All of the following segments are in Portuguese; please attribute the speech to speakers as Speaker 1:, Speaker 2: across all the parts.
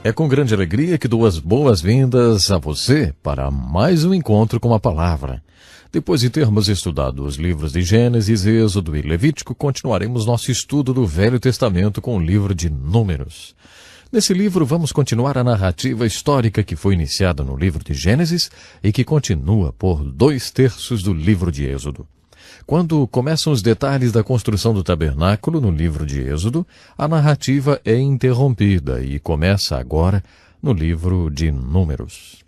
Speaker 1: É com grande alegria que dou as boas-vindas a você para mais um encontro com a palavra. Depois de termos estudado os livros de Gênesis, Êxodo e Levítico, continuaremos nosso estudo do Velho Testamento com o livro de Números. Nesse livro, vamos continuar a narrativa histórica que foi iniciada no livro de Gênesis e que continua por 2/3 do livro de Êxodo. Quando começam os detalhes da construção do tabernáculo no livro de Êxodo, a narrativa é interrompida e começa agora no livro de Números.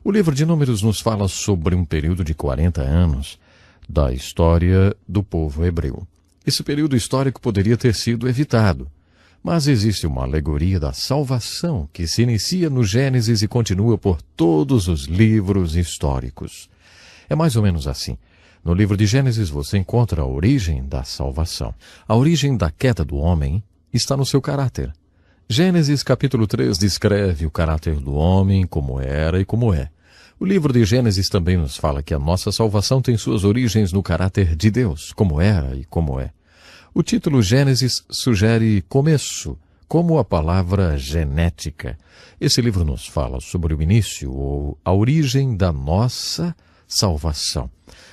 Speaker 1: O livro de Números nos fala sobre um período de 40 anos da história do povo hebreu. Esse período histórico poderia ter sido evitado, mas existe uma alegoria da salvação que se inicia no Gênesis e continua por todos os livros históricos. É mais ou menos assim. No livro de Gênesis você encontra a origem da salvação. A origem da queda do homem está no seu caráter. Gênesis capítulo 3 descreve o caráter do homem, como era e como é. O livro de Gênesis também nos fala que a nossa salvação tem suas origens no caráter de Deus, como era e como é. O título Gênesis sugere começo, como a palavra genética. Esse livro nos fala sobre o início ou a origem da nossa salvação.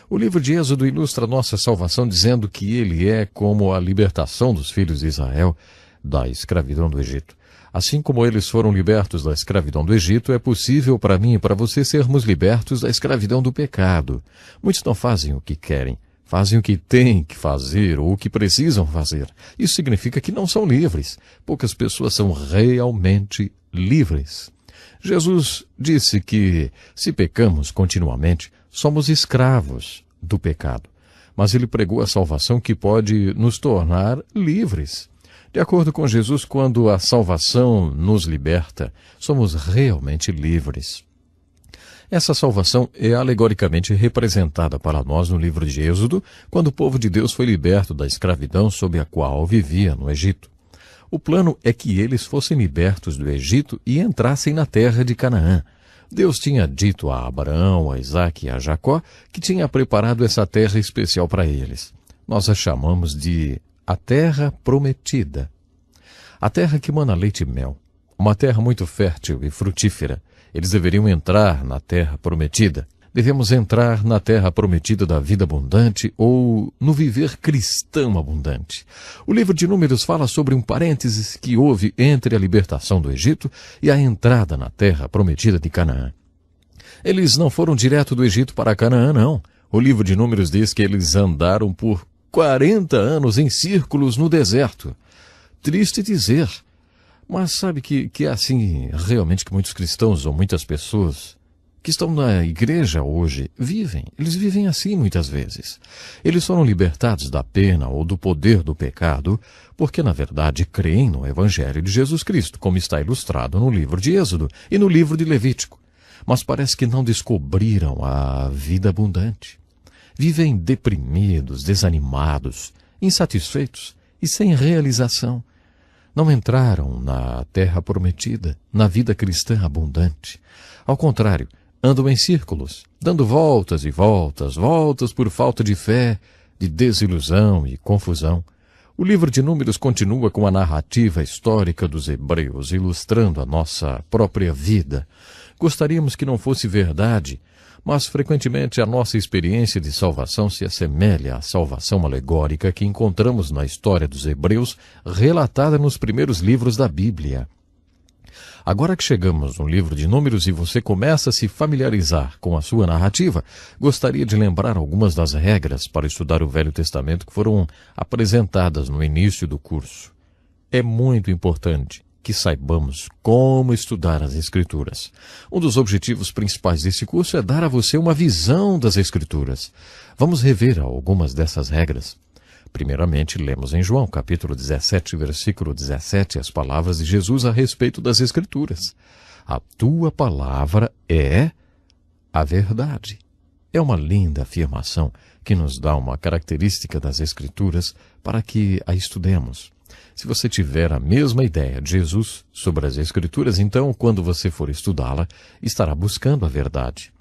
Speaker 1: O livro de Êxodo ilustra a nossa salvação dizendo que ele é como a libertação dos filhos de Israel da escravidão do Egito. Assim como eles foram libertos da escravidão do Egito, é possível para mim e para você sermos libertos da escravidão do pecado. Muitos não fazem o que querem, fazem o que têm que fazer ou o que precisam fazer. Isso significa que não são livres. Poucas pessoas são realmente livres. Jesus disse que, se pecamos continuamente, somos escravos do pecado. Mas ele pregou a salvação que pode nos tornar livres. De acordo com Jesus, quando a salvação nos liberta, somos realmente livres. Essa salvação é alegoricamente representada para nós no livro de Êxodo, quando o povo de Deus foi liberto da escravidão sob a qual vivia no Egito. O plano é que eles fossem libertos do Egito e entrassem na terra de Canaã. Deus tinha dito a Abraão, a Isaque e a Jacó que tinha preparado essa terra especial para eles. Nós a chamamos de a terra prometida. A terra que mana leite e mel. Uma terra muito fértil e frutífera. Eles deveriam entrar na terra prometida. Devemos entrar na terra prometida da vida abundante ou no viver cristão abundante. O livro de Números fala sobre um parênteses que houve entre a libertação do Egito e a entrada na terra prometida de Canaã. Eles não foram direto do Egito para Canaã, não. O livro de Números diz que eles andaram por 40 anos em círculos no deserto. Triste dizer, mas sabe que é assim realmente que muitos cristãos ou muitas pessoas que estão na igreja hoje vivem. Eles vivem assim muitas vezes. Eles foram libertados da pena ou do poder do pecado porque, na verdade, creem no Evangelho de Jesus Cristo, como está ilustrado no livro de Êxodo e no livro de Levítico. Mas parece que não descobriram a vida abundante. Vivem deprimidos, desanimados, insatisfeitos e sem realização. Não entraram na terra prometida, na vida cristã abundante. Ao contrário, andam em círculos, dando voltas e voltas, voltas por falta de fé, de desilusão e confusão. O livro de Números continua com a narrativa histórica dos hebreus, ilustrando a nossa própria vida. Gostaríamos que não fosse verdade, mas frequentemente a nossa experiência de salvação se assemelha à salvação alegórica que encontramos na história dos hebreus, relatada nos primeiros livros da Bíblia. Agora que chegamos no livro de Números e você começa a se familiarizar com a sua narrativa, gostaria de lembrar algumas das regras para estudar o Velho Testamento que foram apresentadas no início do curso. É muito importante que saibamos como estudar as Escrituras. Um dos objetivos principais desse curso é dar a você uma visão das Escrituras. Vamos rever algumas dessas regras. Primeiramente, lemos em João, capítulo 17, versículo 17, as palavras de Jesus a respeito das Escrituras. A tua palavra é a verdade. É uma linda afirmação que nos dá uma característica das Escrituras para que a estudemos. Se você tiver a mesma ideia de Jesus sobre as Escrituras, então, quando você for estudá-la, estará buscando a verdade.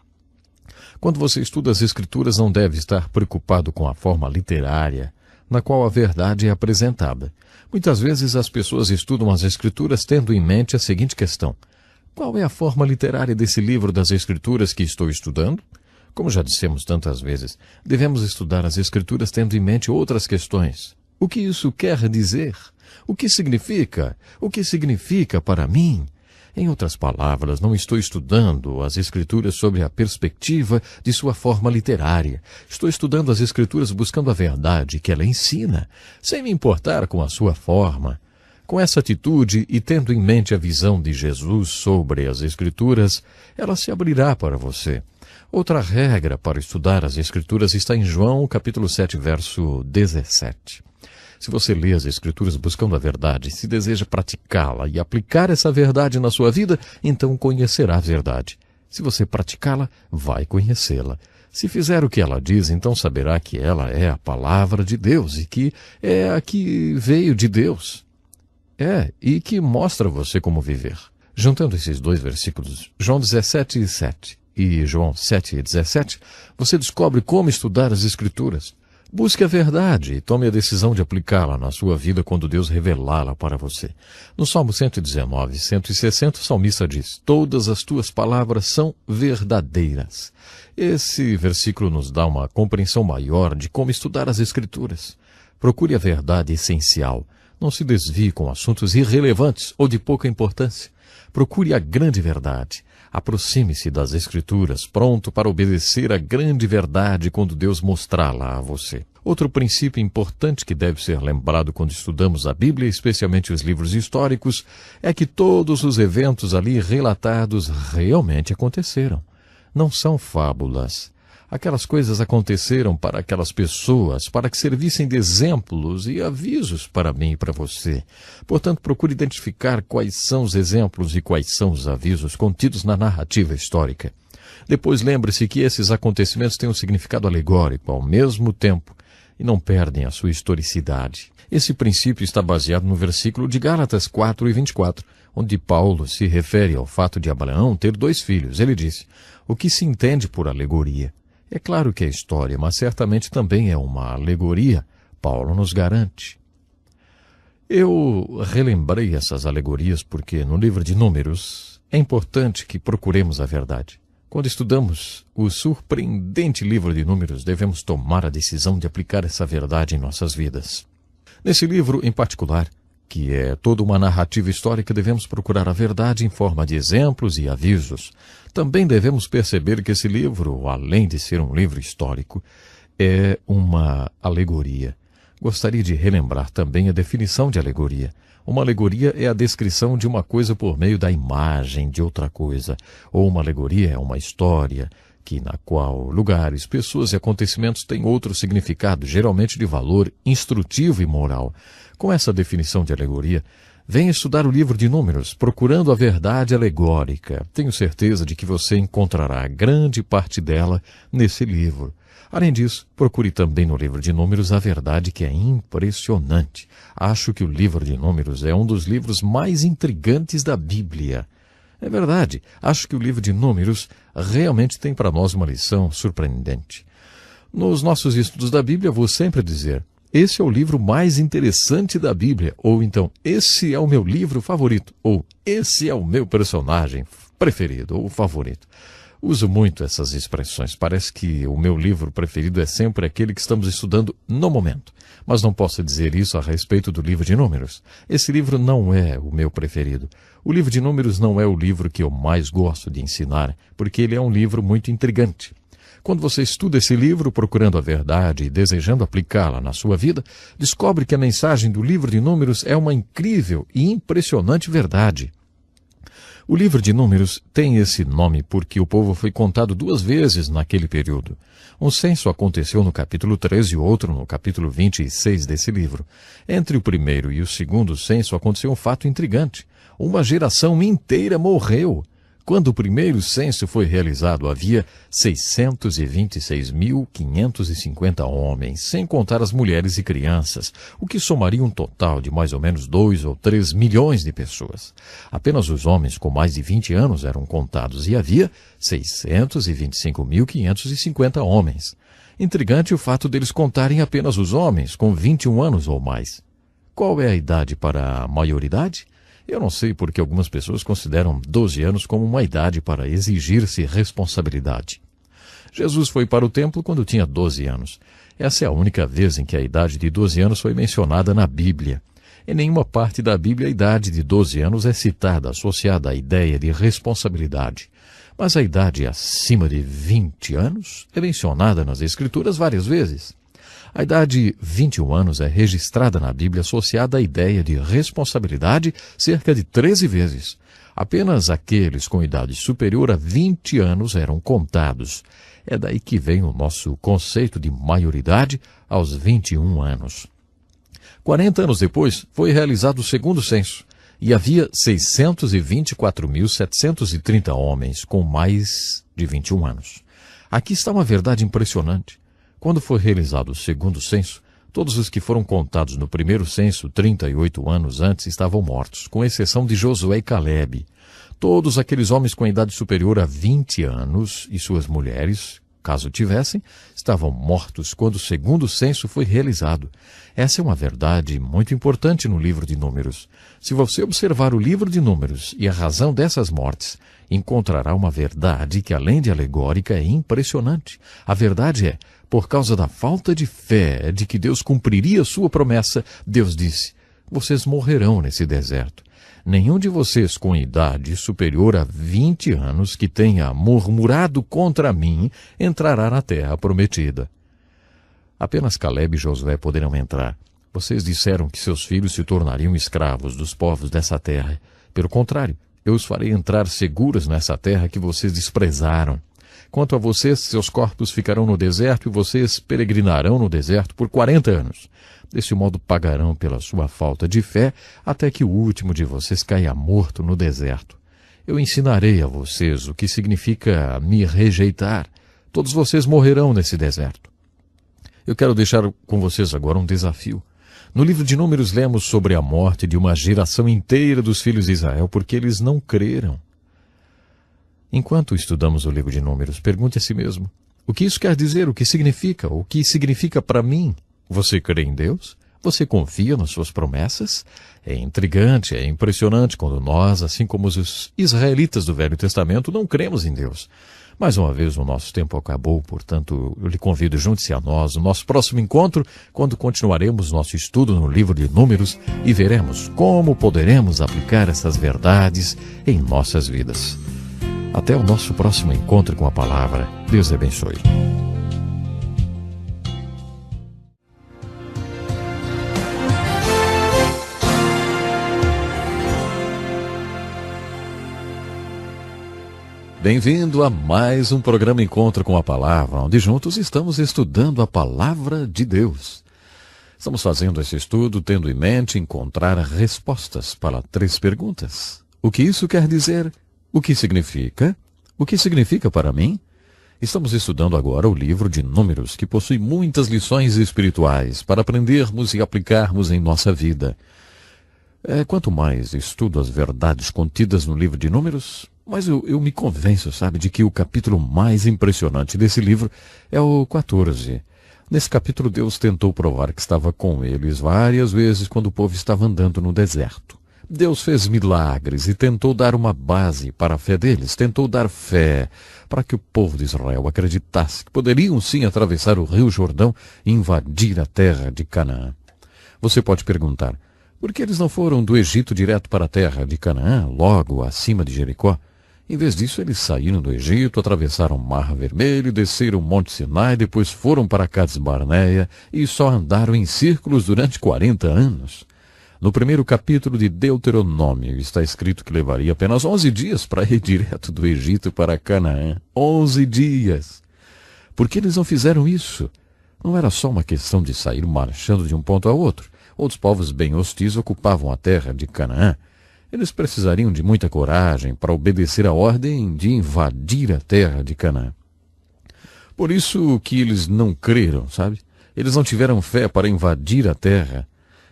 Speaker 1: Quando você estuda as Escrituras, não deve estar preocupado com a forma literária, na qual a verdade é apresentada. Muitas vezes as pessoas estudam as Escrituras tendo em mente a seguinte questão: qual é a forma literária desse livro das Escrituras que estou estudando? Como já dissemos tantas vezes, devemos estudar as Escrituras tendo em mente outras questões. O que isso quer dizer? O que significa? O que significa para mim? Em outras palavras, não estou estudando as Escrituras sob a perspectiva de sua forma literária. Estou estudando as Escrituras buscando a verdade que ela ensina, sem me importar com a sua forma. Com essa atitude e tendo em mente a visão de Jesus sobre as Escrituras, ela se abrirá para você. Outra regra para estudar as Escrituras está em João, capítulo 7, verso 17. Se você lê as Escrituras buscando a verdade, se deseja praticá-la e aplicar essa verdade na sua vida, então conhecerá a verdade. Se você praticá-la, vai conhecê-la. Se fizer o que ela diz, então saberá que ela é a palavra de Deus e que é a que veio de Deus. E que mostra você como viver. Juntando esses dois versículos, João 17, 7 e João 7, 17, você descobre como estudar as Escrituras. Busque a verdade e tome a decisão de aplicá-la na sua vida quando Deus revelá-la para você. No Salmo 119, 160, o salmista diz: todas as tuas palavras são verdadeiras. Esse versículo nos dá uma compreensão maior de como estudar as Escrituras. Procure a verdade essencial. Não se desvie com assuntos irrelevantes ou de pouca importância. Procure a grande verdade. Aproxime-se das Escrituras, pronto para obedecer a grande verdade quando Deus mostrá-la a você. Outro princípio importante que deve ser lembrado quando estudamos a Bíblia, especialmente os livros históricos, é que todos os eventos ali relatados realmente aconteceram. Não são fábulas. Aquelas coisas aconteceram para aquelas pessoas, para que servissem de exemplos e avisos para mim e para você. Portanto, procure identificar quais são os exemplos e quais são os avisos contidos na narrativa histórica. Depois lembre-se que esses acontecimentos têm um significado alegórico ao mesmo tempo e não perdem a sua historicidade. Esse princípio está baseado no versículo de Gálatas 4 e 24, onde Paulo se refere ao fato de Abraão ter 2 filhos. Ele disse: o que se entende por alegoria? É claro que é história, mas certamente também é uma alegoria. Paulo nos garante. Eu relembrei essas alegorias porque no livro de Números é importante que procuremos a verdade. Quando estudamos o surpreendente livro de Números, devemos tomar a decisão de aplicar essa verdade em nossas vidas. Nesse livro em particular, que é toda uma narrativa histórica, devemos procurar a verdade em forma de exemplos e avisos. Também devemos perceber que esse livro, além de ser um livro histórico, é uma alegoria. Gostaria de relembrar também a definição de alegoria. Uma alegoria é a descrição de uma coisa por meio da imagem de outra coisa. Ou uma alegoria é uma história na qual lugares, pessoas e acontecimentos têm outro significado, geralmente de valor instrutivo e moral. Com essa definição de alegoria, venha estudar o livro de Números, procurando a verdade alegórica. Tenho certeza de que você encontrará grande parte dela nesse livro. Além disso, procure também no livro de Números a verdade que é impressionante. Acho que o livro de Números é um dos livros mais intrigantes da Bíblia. É verdade, acho que o livro de Números realmente tem para nós uma lição surpreendente. Nos nossos estudos da Bíblia, vou sempre dizer: esse é o livro mais interessante da Bíblia, ou então, esse é o meu livro favorito, ou esse é o meu personagem preferido, ou favorito. Uso muito essas expressões. Parece que o meu livro preferido é sempre aquele que estamos estudando no momento. Mas não posso dizer isso a respeito do livro de Números. Esse livro não é o meu preferido. O livro de Números não é o livro que eu mais gosto de ensinar, porque ele é um livro muito intrigante. Quando você estuda esse livro procurando a verdade e desejando aplicá-la na sua vida, descobre que a mensagem do livro de Números é uma incrível e impressionante verdade. O livro de Números tem esse nome porque o povo foi contado 2 vezes naquele período. Um censo aconteceu no capítulo 13 e outro no capítulo 26 desse livro. Entre o primeiro e o segundo censo aconteceu um fato intrigante. Uma geração inteira morreu. Quando o primeiro censo foi realizado, havia 626.550 homens, sem contar as mulheres e crianças, o que somaria um total de mais ou menos 2 ou 3 milhões de pessoas. Apenas os homens com mais de 20 anos eram contados e havia 625.550 homens. Intrigante o fato deles contarem apenas os homens, com 21 anos ou mais. Qual é a idade para a maioridade? Eu não sei porque algumas pessoas consideram 12 anos como uma idade para exigir-se responsabilidade. Jesus foi para o templo quando tinha 12 anos. Essa é a única vez em que a idade de 12 anos foi mencionada na Bíblia. Em nenhuma parte da Bíblia a idade de 12 anos é citada, associada à ideia de responsabilidade. Mas a idade acima de 20 anos é mencionada nas Escrituras várias vezes. A idade 21 anos é registrada na Bíblia associada à ideia de responsabilidade cerca de 13 vezes. Apenas aqueles com idade superior a 20 anos eram contados. É daí que vem o nosso conceito de maioridade aos 21 anos. 40 anos depois, foi realizado o segundo censo, e havia 624.730 homens com mais de 21 anos. Aqui está uma verdade impressionante. Quando foi realizado o segundo censo, todos os que foram contados no primeiro censo, 38 anos antes, estavam mortos, com exceção de Josué e Calebe. Todos aqueles homens com idade superior a 20 anos e suas mulheres, caso tivessem, estavam mortos quando o segundo censo foi realizado. Essa é uma verdade muito importante no livro de Números. Se você observar o livro de Números e a razão dessas mortes, encontrará uma verdade que, além de alegórica, é impressionante. A verdade é, por causa da falta de fé de que Deus cumpriria sua promessa, Deus disse: vocês morrerão nesse deserto. Nenhum de vocês com idade superior a 20 anos que tenha murmurado contra mim entrará na terra prometida. Apenas Calebe e Josué poderão entrar. Vocês disseram que seus filhos se tornariam escravos dos povos dessa terra. Pelo contrário, eu os farei entrar seguros nessa terra que vocês desprezaram. Quanto a vocês, seus corpos ficarão no deserto e vocês peregrinarão no deserto por 40 anos. Desse modo pagarão pela sua falta de fé até que o último de vocês caia morto no deserto. Eu ensinarei a vocês o que significa me rejeitar. Todos vocês morrerão nesse deserto. Eu quero deixar com vocês agora um desafio. No livro de Números lemos sobre a morte de uma geração inteira dos filhos de Israel porque eles não creram. Enquanto estudamos o livro de Números, pergunte a si mesmo: o que isso quer dizer? O que significa? O que significa para mim? Você crê em Deus? Você confia nas suas promessas? É intrigante, é impressionante quando nós, assim como os israelitas do Velho Testamento, não cremos em Deus. Mais uma vez o nosso tempo acabou, portanto eu lhe convido, junte-se a nós no nosso próximo encontro, quando continuaremos nosso estudo no livro de Números e veremos como poderemos aplicar essas verdades em nossas vidas. Até o nosso próximo encontro com a palavra. Deus abençoe. Bem-vindo a mais um programa Encontro com a Palavra, onde juntos estamos estudando a Palavra de Deus. Estamos fazendo esse estudo tendo em mente encontrar respostas para 3 perguntas. O que isso quer dizer? O que significa? O que significa para mim? Estamos estudando agora o livro de Números, que possui muitas lições espirituais para aprendermos e aplicarmos em nossa vida. Quanto mais estudo as verdades contidas no livro de Números, mas eu me convenço, sabe, de que o capítulo mais impressionante desse livro é o 14. Nesse capítulo, Deus tentou provar que estava com eles várias vezes quando o povo estava andando no deserto. Deus fez milagres e tentou dar uma base para a fé deles, tentou dar fé para que o povo de Israel acreditasse que poderiam sim atravessar o rio Jordão e invadir a terra de Canaã. Você pode perguntar, por que eles não foram do Egito direto para a terra de Canaã, logo acima de Jericó? Em vez disso, eles saíram do Egito, atravessaram o Mar Vermelho, desceram o Monte Sinai, depois foram para Cades Barneia e só andaram em círculos durante 40 anos. No primeiro capítulo de Deuteronômio está escrito que levaria apenas 11 dias para ir direto do Egito para Canaã. 11 dias! Por que eles não fizeram isso? Não era só uma questão de sair marchando de um ponto a outro. Outros povos bem hostis ocupavam a terra de Canaã. Eles precisariam de muita coragem para obedecer a ordem de invadir a terra de Canaã. Por isso que eles não creram, sabe? Eles não tiveram fé para invadir a terra.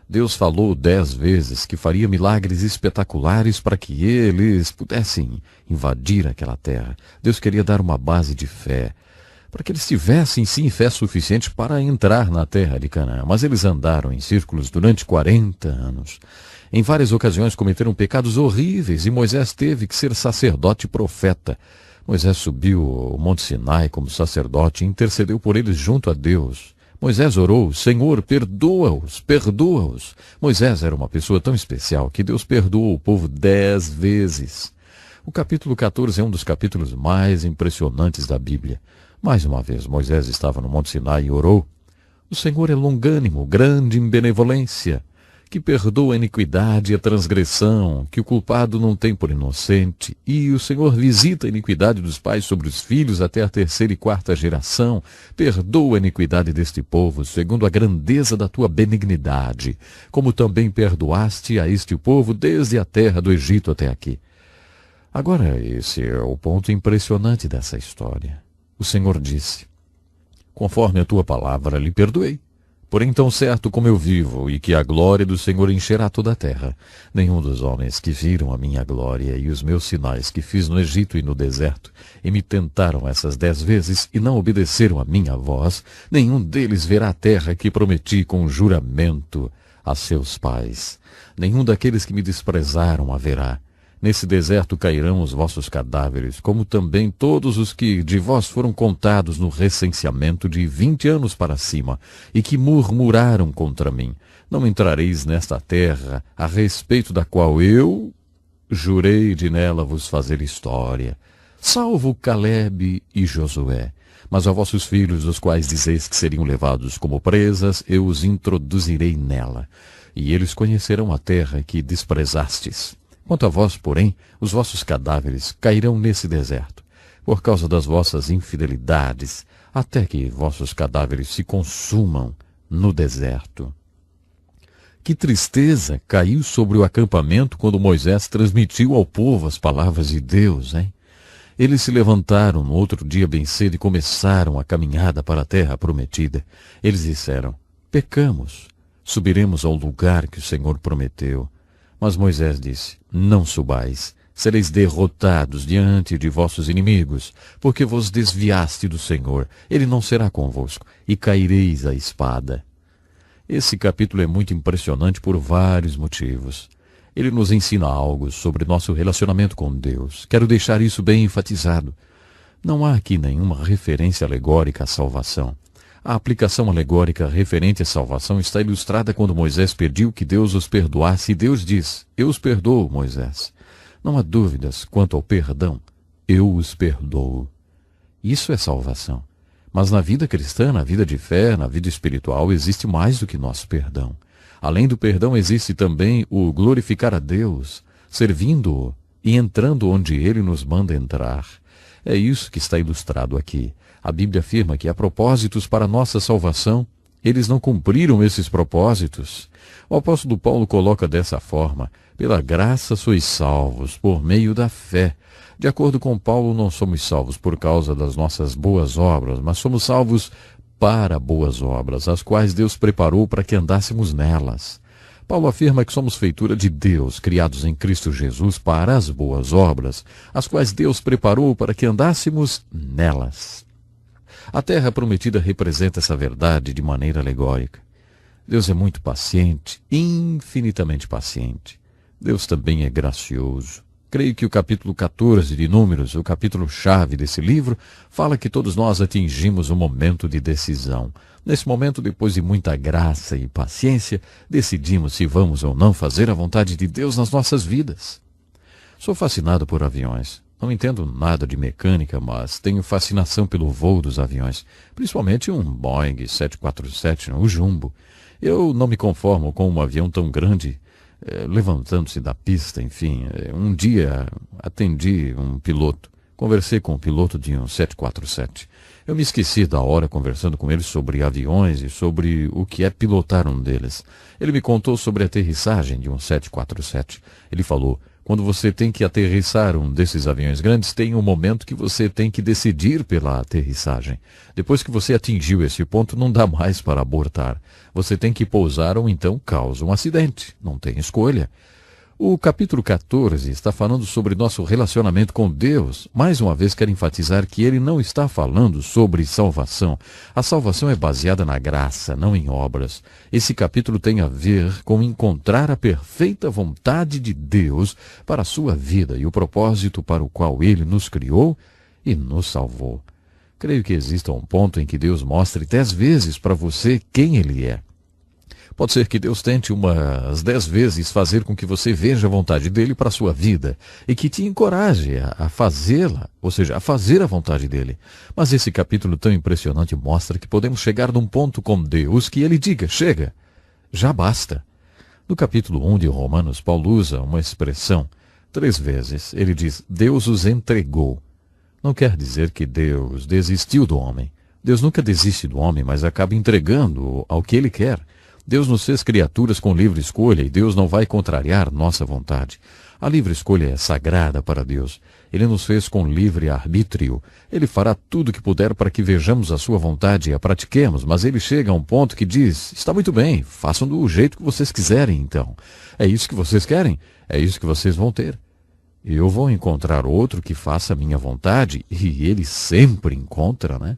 Speaker 1: Deus falou 10 vezes que faria milagres espetaculares para que eles pudessem invadir aquela terra. Deus queria dar uma base de fé. para que eles tivessem sim fé suficiente para entrar na terra de Canaã. Mas eles andaram em círculos durante 40 anos. Em várias ocasiões cometeram pecados horríveis e Moisés teve que ser sacerdote e profeta. Moisés subiu o Monte Sinai como sacerdote e intercedeu por eles junto a Deus. Moisés orou: Senhor, perdoa-os, perdoa-os. Moisés era uma pessoa tão especial que Deus perdoou o povo 10 vezes. O capítulo 14 é um dos capítulos mais impressionantes da Bíblia. Mais uma vez, Moisés estava no Monte Sinai e orou: O Senhor é longânimo, grande em benevolência, que perdoa a iniquidade e a transgressão, que o culpado não tem por inocente, e o Senhor visita a iniquidade dos pais sobre os filhos até a 3ª e 4ª geração. Perdoa a iniquidade deste povo, segundo a grandeza da tua benignidade, como também perdoaste a este povo desde a terra do Egito até aqui. Agora, esse é o ponto impressionante dessa história. O Senhor disse: Conforme a tua palavra lhe perdoei. Porém, tão certo como eu vivo, e que a glória do Senhor encherá toda a terra, nenhum dos homens que viram a minha glória e os meus sinais que fiz no Egito e no deserto, e me tentaram essas 10 vezes e não obedeceram a minha voz, nenhum deles verá a terra que prometi com juramento a seus pais. Nenhum daqueles que me desprezaram a verá. Nesse deserto cairão os vossos cadáveres, como também todos os que de vós foram contados no recenseamento de 20 anos para cima, e que murmuraram contra mim. Não entrareis nesta terra, a respeito da qual eu jurei de nela vos fazer história, salvo Calebe e Josué. Mas a vossos filhos, os quais dizeis que seriam levados como presas, eu os introduzirei nela, e eles conhecerão a terra que desprezastes. Quanto a vós, porém, os vossos cadáveres cairão nesse deserto, por causa das vossas infidelidades, até que vossos cadáveres se consumam no deserto. Que tristeza caiu sobre o acampamento quando Moisés transmitiu ao povo as palavras de Deus, hein? Eles se levantaram no outro dia bem cedo e começaram a caminhada para a terra prometida. Eles disseram: Pecamos, subiremos ao lugar que o Senhor prometeu. Mas Moisés disse: Não subais, sereis derrotados diante de vossos inimigos, porque vos desviaste do Senhor, ele não será convosco, e caireis à espada. Esse capítulo é muito impressionante por vários motivos. Ele nos ensina algo sobre nosso relacionamento com Deus. Quero deixar isso bem enfatizado. Não há aqui nenhuma referência alegórica à salvação. A aplicação alegórica referente à salvação está ilustrada quando Moisés pediu que Deus os perdoasse, e Deus diz: Eu os perdoo, Moisés. Não há dúvidas quanto ao perdão. Eu os perdoo. Isso é salvação. Mas na vida cristã, na vida de fé, na vida espiritual, existe mais do que nosso perdão. Além do perdão, existe também o glorificar a Deus, servindo-o e entrando onde Ele nos manda entrar. É isso que está ilustrado aqui. A Bíblia afirma que há propósitos para a nossa salvação. Eles não cumpriram esses propósitos. O apóstolo Paulo coloca dessa forma: pela graça sois salvos, por meio da fé. De acordo com Paulo, não somos salvos por causa das nossas boas obras, mas somos salvos para boas obras, as quais Deus preparou para que andássemos nelas. Paulo afirma que somos feitura de Deus, criados em Cristo Jesus para as boas obras, as quais Deus preparou para que andássemos nelas. A terra prometida representa essa verdade de maneira alegórica. Deus é muito paciente, infinitamente paciente. Deus também é gracioso. Creio que o capítulo 14 de Números, o capítulo-chave desse livro, fala que todos nós atingimos um momento de decisão. Nesse momento, depois de muita graça e paciência, decidimos se vamos ou não fazer a vontade de Deus nas nossas vidas. Sou fascinado por aviões. Não entendo nada de mecânica, mas tenho fascinação pelo voo dos aviões, principalmente um Boeing 747, o Jumbo. Eu não me conformo com um avião tão grande, levantando-se da pista, enfim. Um dia atendi um piloto, conversei com o piloto de um 747. Eu me esqueci da hora conversando com ele sobre aviões e sobre o que é pilotar um deles. Ele me contou sobre a aterrissagem de um 747. Ele falou: quando você tem que aterrissar um desses aviões grandes, tem um momento que você tem que decidir pela aterrissagem. Depois que você atingiu esse ponto, não dá mais para abortar. Você tem que pousar ou então causa um acidente. Não tem escolha. O capítulo 14 está falando sobre nosso relacionamento com Deus. Mais uma vez quero enfatizar que ele não está falando sobre salvação. A salvação é baseada na graça, não em obras. Esse capítulo tem a ver com encontrar a perfeita vontade de Deus para a sua vida e o propósito para o qual ele nos criou e nos salvou. Creio que exista um ponto em que Deus mostre 10 vezes para você quem ele é. Pode ser que Deus tente umas 10 vezes fazer com que você veja a vontade dele para a sua vida e que te encoraje a fazê-la, ou seja, a fazer a vontade dele. Mas esse capítulo tão impressionante mostra que podemos chegar num ponto com Deus que ele diga, chega, já basta. No capítulo 1 de Romanos, Paulo usa uma expressão 3 vezes. Ele diz, Deus os entregou. Não quer dizer que Deus desistiu do homem. Deus nunca desiste do homem, mas acaba entregando ao que ele quer. Deus nos fez criaturas com livre escolha e Deus não vai contrariar nossa vontade. A livre escolha é sagrada para Deus. Ele nos fez com livre arbítrio. Ele fará tudo o que puder para que vejamos a sua vontade e a pratiquemos, mas ele chega a um ponto que diz, está muito bem, façam do jeito que vocês quiserem então. É isso que vocês querem? É isso que vocês vão ter. Eu vou encontrar outro que faça a minha vontade, e ele sempre encontra, né?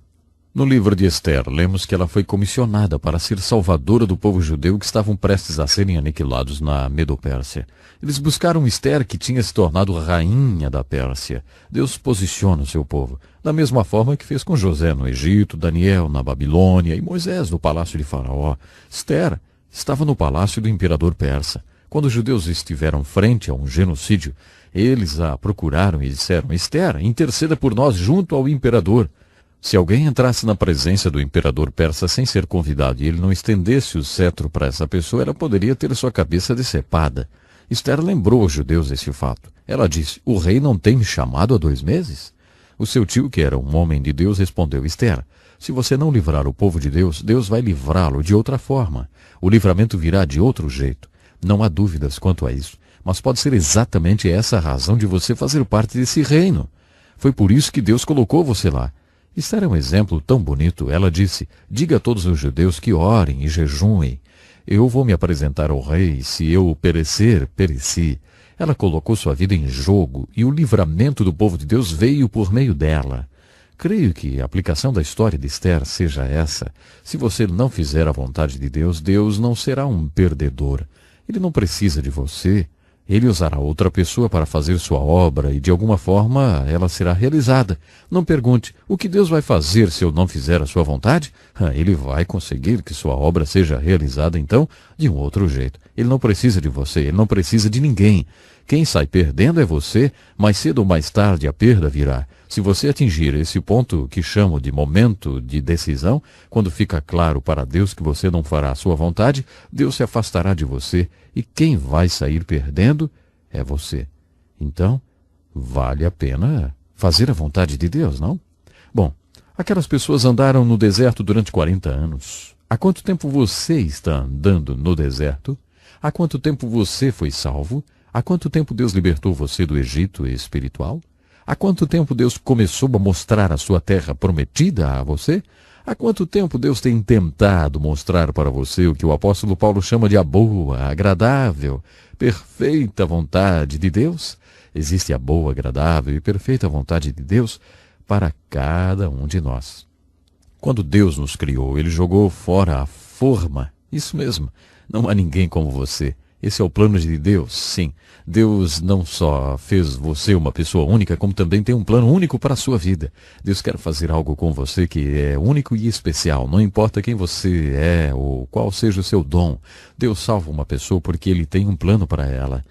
Speaker 1: No livro de Esther, lemos que ela foi comissionada para ser salvadora do povo judeu que estavam prestes a serem aniquilados na Medo-Pérsia. Eles buscaram Esther, que tinha se tornado rainha da Pérsia. Deus posiciona o seu povo, da mesma forma que fez com José no Egito, Daniel na Babilônia e Moisés no palácio de Faraó. Esther estava no palácio do imperador persa. Quando os judeus estiveram frente a um genocídio, eles a procuraram e disseram, Esther, interceda por nós junto ao imperador. Se alguém entrasse na presença do imperador persa sem ser convidado e ele não estendesse o cetro para essa pessoa, ela poderia ter sua cabeça decepada. Esther lembrou aos judeus esse fato. Ela disse, o rei não tem me chamado há 2 meses? O seu tio, que era um homem de Deus, respondeu, Esther, se você não livrar o povo de Deus, Deus vai livrá-lo de outra forma. O livramento virá de outro jeito. Não há dúvidas quanto a isso. Mas pode ser exatamente essa a razão de você fazer parte desse reino. Foi por isso que Deus colocou você lá. Esther é um exemplo tão bonito. Ela disse, diga a todos os judeus que orem e jejuem. Eu vou me apresentar ao rei, se eu perecer, pereci. Ela colocou sua vida em jogo e o livramento do povo de Deus veio por meio dela. Creio que a aplicação da história de Esther seja essa. Se você não fizer a vontade de Deus, Deus não será um perdedor. Ele não precisa de você. Ele usará outra pessoa para fazer sua obra e, de alguma forma, ela será realizada. Não pergunte, o que Deus vai fazer se eu não fizer a sua vontade? Ele vai conseguir que sua obra seja realizada, então, de um outro jeito. Ele não precisa de você, ele não precisa de ninguém. Quem sai perdendo é você, mais cedo ou mais tarde a perda virá. Se você atingir esse ponto que chamo de momento de decisão, quando fica claro para Deus que você não fará a sua vontade, Deus se afastará de você e quem vai sair perdendo é você. Então, vale a pena fazer a vontade de Deus, não? Bom, aquelas pessoas andaram no deserto durante 40 anos. Há quanto tempo você está andando no deserto? Há quanto tempo você foi salvo? Há quanto tempo Deus libertou você do Egito espiritual? Há quanto tempo Deus começou a mostrar a sua terra prometida a você? Há quanto tempo Deus tem tentado mostrar para você o que o apóstolo Paulo chama de a boa, agradável, perfeita vontade de Deus? Existe a boa, agradável e perfeita vontade de Deus para cada um de nós. Quando Deus nos criou, Ele jogou fora a forma. Isso mesmo, não há ninguém como você. Esse é o plano de Deus, sim. Deus não só fez você uma pessoa única, como também tem um plano único para a sua vida. Deus quer fazer algo com você que é único e especial. Não importa quem você é ou qual seja o seu dom. Deus salva uma pessoa porque Ele tem um plano para ela.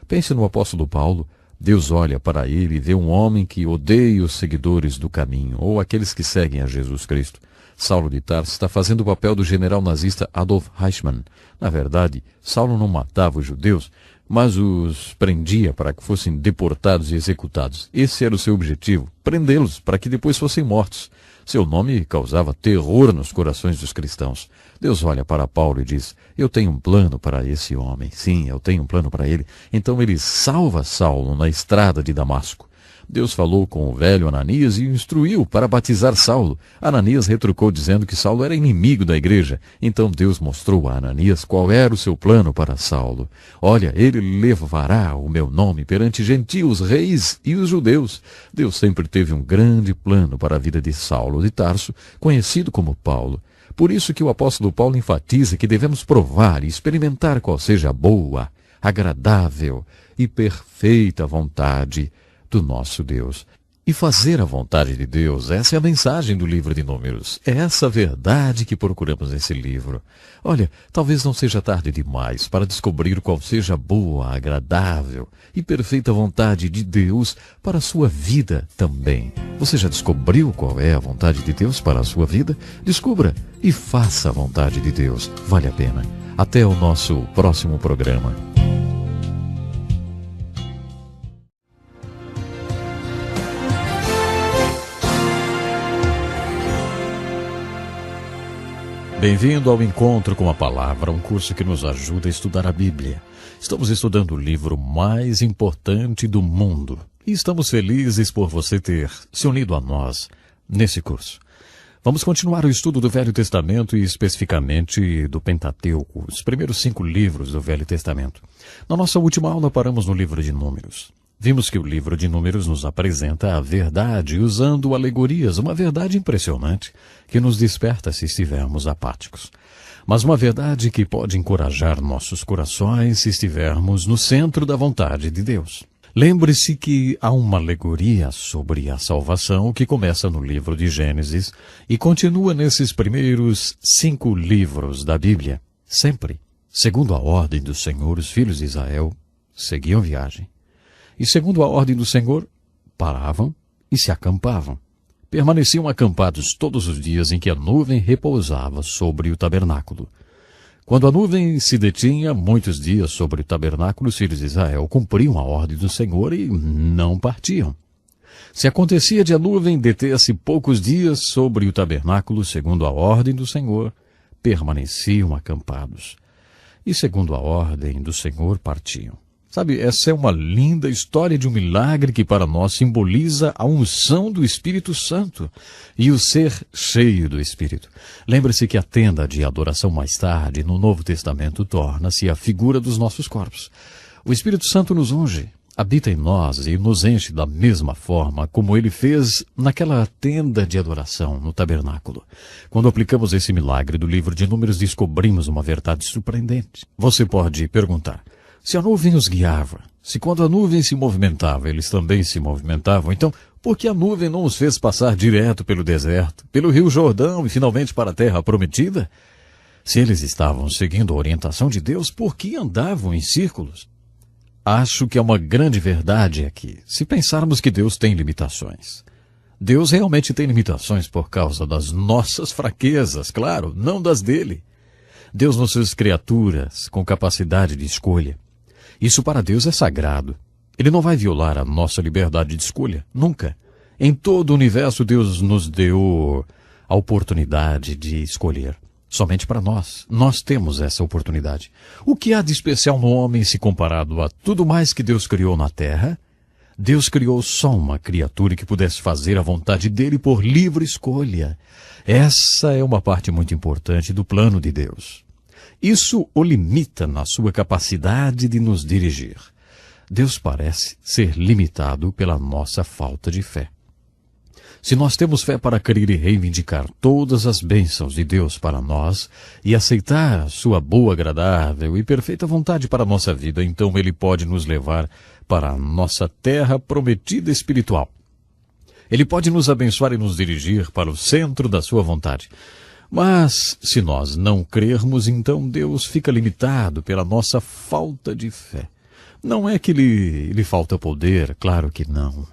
Speaker 1: Pense no apóstolo Paulo. Deus olha para ele e vê um homem que odeia os seguidores do caminho, ou aqueles que seguem a Jesus Cristo. Saulo de Tarso está fazendo o papel do general nazista Adolf Eichmann. Na verdade, Saulo não matava os judeus, mas os prendia para que fossem deportados e executados. Esse era o seu objetivo, prendê-los para que depois fossem mortos. Seu nome causava terror nos corações dos cristãos. Deus olha para Paulo e diz, eu tenho um plano para esse homem. Sim, eu tenho um plano para ele. Então ele salva Saulo na estrada de Damasco. Deus falou com o velho Ananias e o instruiu para batizar Saulo. Ananias retrucou dizendo que Saulo era inimigo da igreja. Então Deus mostrou a Ananias qual era o seu plano para Saulo. Olha, ele levará o meu nome perante gentios, reis e os judeus. Deus sempre teve um grande plano para a vida de Saulo de Tarso, conhecido como Paulo. Por isso que o apóstolo Paulo enfatiza que devemos provar e experimentar qual seja a boa, agradável e perfeita vontade do nosso Deus. E fazer a vontade de Deus, essa é a mensagem do livro de Números. É essa verdade que procuramos nesse livro. Olha, talvez não seja tarde demais para descobrir qual seja a boa, agradável e perfeita vontade de Deus para a sua vida também. Você já descobriu qual é a vontade de Deus para a sua vida? Descubra e faça a vontade de Deus. Vale a pena. Até o nosso próximo programa. Bem-vindo ao Encontro com a Palavra, um curso que nos ajuda a estudar a Bíblia. Estamos estudando o livro mais importante do mundo e estamos felizes por você ter se unido a nós nesse curso. Vamos continuar o estudo do Velho Testamento e especificamente do Pentateuco, os primeiros 5 livros do Velho Testamento. Na nossa última aula paramos no livro de Números. Vimos que o livro de Números nos apresenta a verdade usando alegorias, uma verdade impressionante que nos desperta se estivermos apáticos. Mas uma verdade que pode encorajar nossos corações se estivermos no centro da vontade de Deus. Lembre-se que há uma alegoria sobre a salvação que começa no livro de Gênesis e continua nesses primeiros 5 livros da Bíblia. Sempre, segundo a ordem do Senhor, os filhos de Israel seguiam viagem. E segundo a ordem do Senhor, paravam e se acampavam. Permaneciam acampados todos os dias em que a nuvem repousava sobre o tabernáculo. Quando a nuvem se detinha muitos dias sobre o tabernáculo, os filhos de Israel cumpriam a ordem do Senhor e não partiam. Se acontecia de a nuvem deter-se poucos dias sobre o tabernáculo, segundo a ordem do Senhor, permaneciam acampados. E segundo a ordem do Senhor, partiam. Sabe, essa é uma linda história de um milagre que para nós simboliza a unção do Espírito Santo e o ser cheio do Espírito. Lembre-se que a tenda de adoração mais tarde, no Novo Testamento, torna-se a figura dos nossos corpos. O Espírito Santo nos unge, habita em nós e nos enche da mesma forma como ele fez naquela tenda de adoração no tabernáculo. Quando aplicamos esse milagre do livro de Números, descobrimos uma verdade surpreendente. Você pode perguntar: se a nuvem os guiava, se quando a nuvem se movimentava, eles também se movimentavam, então por que a nuvem não os fez passar direto pelo deserto, pelo rio Jordão e finalmente para a terra prometida? Se eles estavam seguindo a orientação de Deus, por que andavam em círculos? Acho que é uma grande verdade aqui, se pensarmos que Deus tem limitações. Deus realmente tem limitações por causa das nossas fraquezas, claro, não das dele. Deus nos fez criaturas com capacidade de escolha. Isso para Deus é sagrado. Ele não vai violar a nossa liberdade de escolha, nunca. Em todo o universo, Deus nos deu a oportunidade de escolher. Somente para nós. Nós temos essa oportunidade. O que há de especial no homem se comparado a tudo mais que Deus criou na terra? Deus criou só uma criatura que pudesse fazer a vontade dele por livre escolha. Essa é uma parte muito importante do plano de Deus. Isso o limita na sua capacidade de nos dirigir. Deus parece ser limitado pela nossa falta de fé. Se nós temos fé para crer e reivindicar todas as bênçãos de Deus para nós e aceitar a sua boa, agradável e perfeita vontade para a nossa vida, então Ele pode nos levar para a nossa terra prometida espiritual. Ele pode nos abençoar e nos dirigir para o centro da sua vontade. Mas, se nós não crermos, então Deus fica limitado pela nossa falta de fé. Não é que lhe falta poder, claro que não.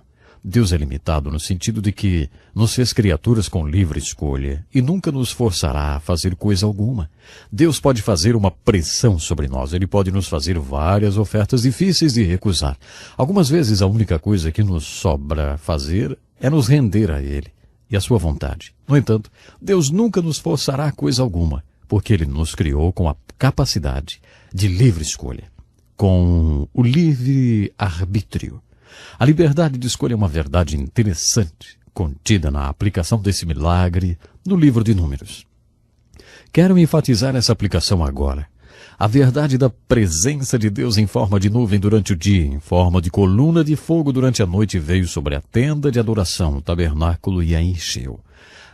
Speaker 1: Deus é limitado no sentido de que nos fez criaturas com livre escolha e nunca nos forçará a fazer coisa alguma. Deus pode fazer uma pressão sobre nós, Ele pode nos fazer várias ofertas difíceis de recusar. Algumas vezes a única coisa que nos sobra fazer é nos render a Ele e a sua vontade. No entanto, Deus nunca nos forçará a coisa alguma, porque Ele nos criou com a capacidade de livre escolha, com o livre arbítrio. A liberdade de escolha é uma verdade interessante, contida na aplicação desse milagre no livro de Números. Quero enfatizar essa aplicação agora. A verdade da presença de Deus em forma de nuvem durante o dia, em forma de coluna de fogo durante a noite, veio sobre a tenda de adoração, o tabernáculo, e a encheu.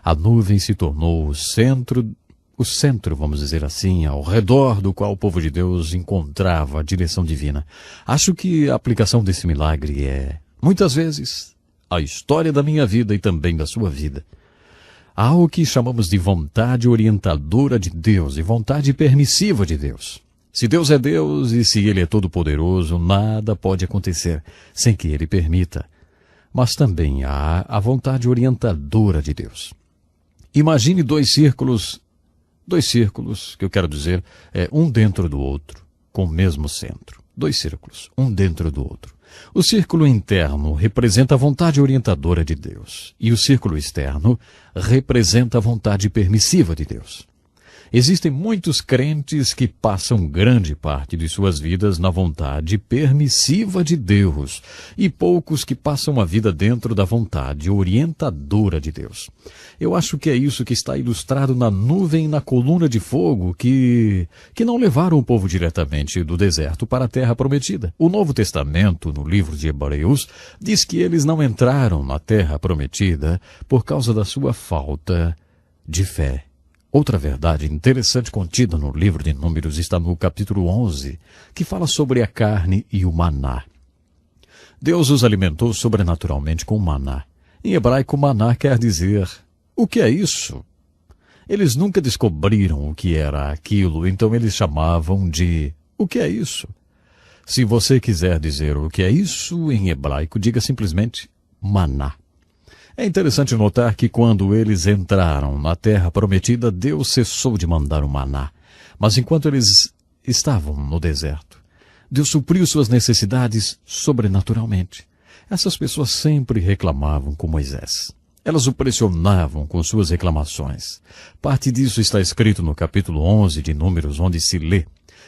Speaker 1: A nuvem se tornou o centro, vamos dizer assim, ao redor do qual o povo de Deus encontrava a direção divina. Acho que a aplicação desse milagre é, muitas vezes, a história da minha vida e também da sua vida. Há o que chamamos de vontade orientadora de Deus e vontade permissiva de Deus. Se Deus é Deus e se Ele é todo-poderoso, nada pode acontecer sem que Ele permita. Mas também há a vontade orientadora de Deus. Imagine dois círculos, que eu quero dizer, um dentro do outro, com o mesmo centro. Dois círculos, um dentro do outro. O círculo interno representa a vontade orientadora de Deus, e o círculo externo representa a vontade permissiva de Deus. Existem muitos crentes que passam grande parte de suas vidas na vontade permissiva de Deus, e poucos que passam a vida dentro da vontade orientadora de Deus. Eu acho que é isso que está ilustrado na nuvem e na coluna de fogo que não levaram o povo diretamente do deserto para a terra prometida. O Novo Testamento, no livro de Hebreus, diz que eles não entraram na terra prometida por causa da sua falta de fé. Outra verdade interessante contida no livro de Números está no capítulo 11, que fala sobre a carne e o maná. Deus os alimentou sobrenaturalmente com maná. Em hebraico, maná quer dizer, o que é isso? Eles nunca descobriram o que era aquilo, então eles chamavam de, o que é isso? Se você quiser dizer o que é isso em hebraico, diga simplesmente maná. É interessante notar que quando eles entraram na terra prometida, Deus cessou de mandar o maná. Mas enquanto eles estavam no deserto, Deus supriu suas necessidades sobrenaturalmente. Essas pessoas sempre reclamavam com Moisés. Elas o pressionavam com suas reclamações. Parte disso está escrito no capítulo 11 de Números, onde se lê: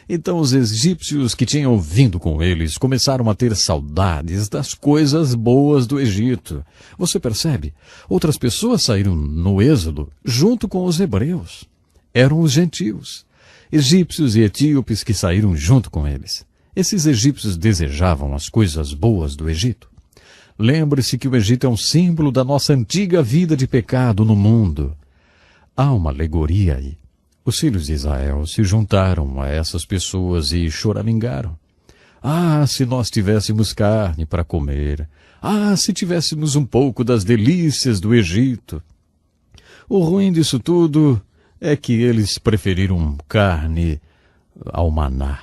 Speaker 1: então os egípcios que tinham vindo com eles começaram a ter saudades das coisas boas do Egito. Você percebe? Outras pessoas saíram no Êxodo junto com os hebreus. Eram os gentios, egípcios e etíopes que saíram junto com eles. Esses egípcios desejavam as coisas boas do Egito. Lembre-se que o Egito é um símbolo da nossa antiga vida de pecado no mundo. Há uma alegoria aí. Os filhos de Israel se juntaram a essas pessoas e choramingaram. Ah, se nós tivéssemos carne para comer! Ah, se tivéssemos um pouco das delícias do Egito! O ruim disso tudo é que eles preferiram carne ao maná.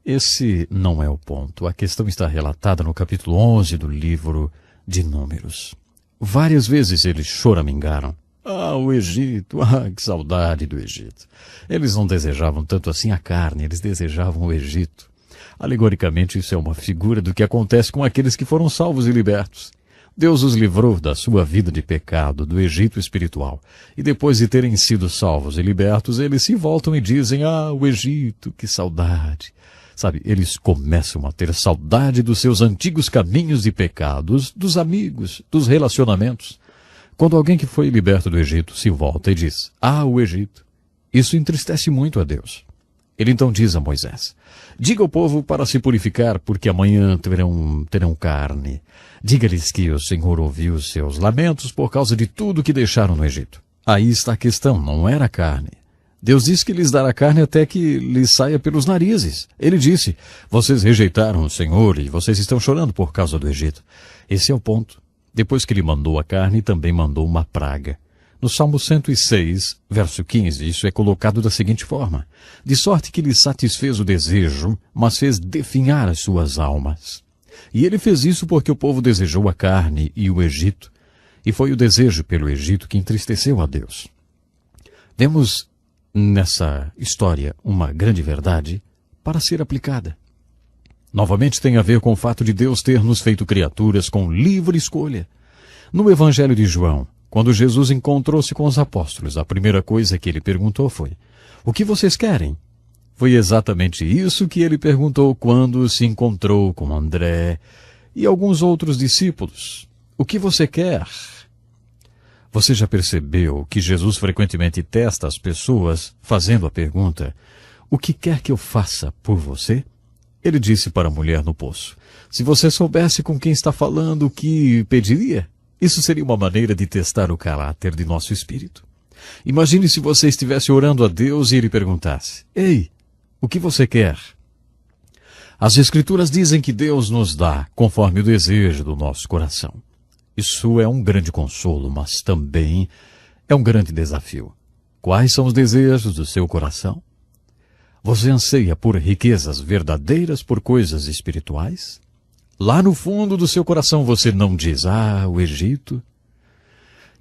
Speaker 1: Esse não é o ponto. A questão está relatada no capítulo 11 do livro de Números. Várias vezes eles choramingaram. Ah, o Egito! Ah, que saudade do Egito! Eles não desejavam tanto assim a carne, eles desejavam o Egito. Alegoricamente, isso é uma figura do que acontece com aqueles que foram salvos e libertos. Deus os livrou da sua vida de pecado, do Egito espiritual. E depois de terem sido salvos e libertos, eles se voltam e dizem, ah, o Egito, que saudade! Sabe, eles começam a ter saudade dos seus antigos caminhos de pecados, dos amigos, dos relacionamentos. Quando alguém que foi liberto do Egito se volta e diz, ah, o Egito, isso entristece muito a Deus. Ele então diz a Moisés, diga ao povo para se purificar, porque amanhã terão carne. Diga-lhes que o Senhor ouviu os seus lamentos por causa de tudo que deixaram no Egito. Aí está a questão, não era carne. Deus disse que lhes dará carne até que lhes saia pelos narizes. Ele disse, vocês rejeitaram o Senhor e vocês estão chorando por causa do Egito. Esse é o ponto. Depois que ele mandou a carne, também mandou uma praga. No Salmo 106, verso 15, isso é colocado da seguinte forma: de sorte que lhe satisfez o desejo, mas fez definhar as suas almas. E ele fez isso porque o povo desejou a carne e o Egito, e foi o desejo pelo Egito que entristeceu a Deus. Vemos nessa história uma grande verdade para ser aplicada. Novamente tem a ver com o fato de Deus ter nos feito criaturas com livre escolha. No Evangelho de João, quando Jesus encontrou-se com os apóstolos, a primeira coisa que ele perguntou foi, o que vocês querem? Foi exatamente isso que ele perguntou quando se encontrou com André e alguns outros discípulos: o que você quer? Você já percebeu que Jesus frequentemente testa as pessoas fazendo a pergunta: o que quer que eu faça por você? Ele disse para a mulher no poço: se você soubesse com quem está falando, o que pediria? Isso seria uma maneira de testar o caráter de nosso espírito. Imagine se você estivesse orando a Deus e ele perguntasse: ei, o que você quer? As Escrituras dizem que Deus nos dá conforme o desejo do nosso coração. Isso é um grande consolo, mas também é um grande desafio. Quais são os desejos do seu coração? Você anseia por riquezas verdadeiras, por coisas espirituais? Lá no fundo do seu coração você não diz: ah, o Egito.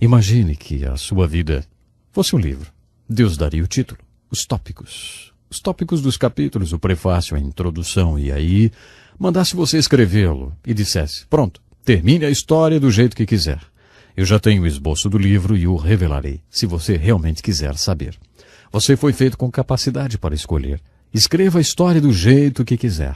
Speaker 1: Imagine que a sua vida fosse um livro. Deus daria o título, os tópicos dos capítulos, o prefácio, a introdução, e aí mandasse você escrevê-lo e dissesse: pronto, termine a história do jeito que quiser. Eu já tenho o esboço do livro e o revelarei, se você realmente quiser saber. Você foi feito com capacidade para escolher. Escreva a história do jeito que quiser.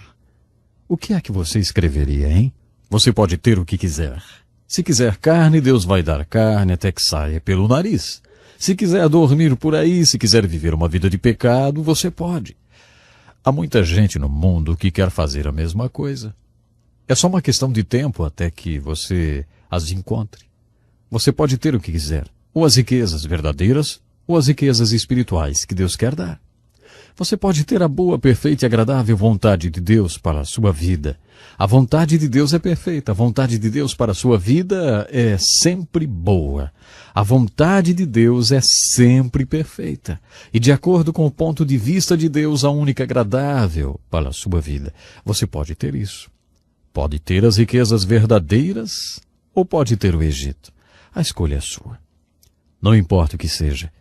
Speaker 1: O que é que você escreveria, hein? Você pode ter o que quiser. Se quiser carne, Deus vai dar carne até que saia pelo nariz. Se quiser dormir por aí, se quiser viver uma vida de pecado, você pode. Há muita gente no mundo que quer fazer a mesma coisa. É só uma questão de tempo até que você as encontre. Você pode ter o que quiser, ou as riquezas verdadeiras, ou as riquezas espirituais que Deus quer dar. Você pode ter a boa, perfeita e agradável vontade de Deus para a sua vida. A vontade de Deus é perfeita, a vontade de Deus para a sua vida é sempre boa. A vontade de Deus é sempre perfeita. E de acordo com o ponto de vista de Deus, a única agradável para a sua vida. Você pode ter isso. Pode ter as riquezas verdadeiras ou pode ter o Egito. A escolha é sua. Não importa o que seja,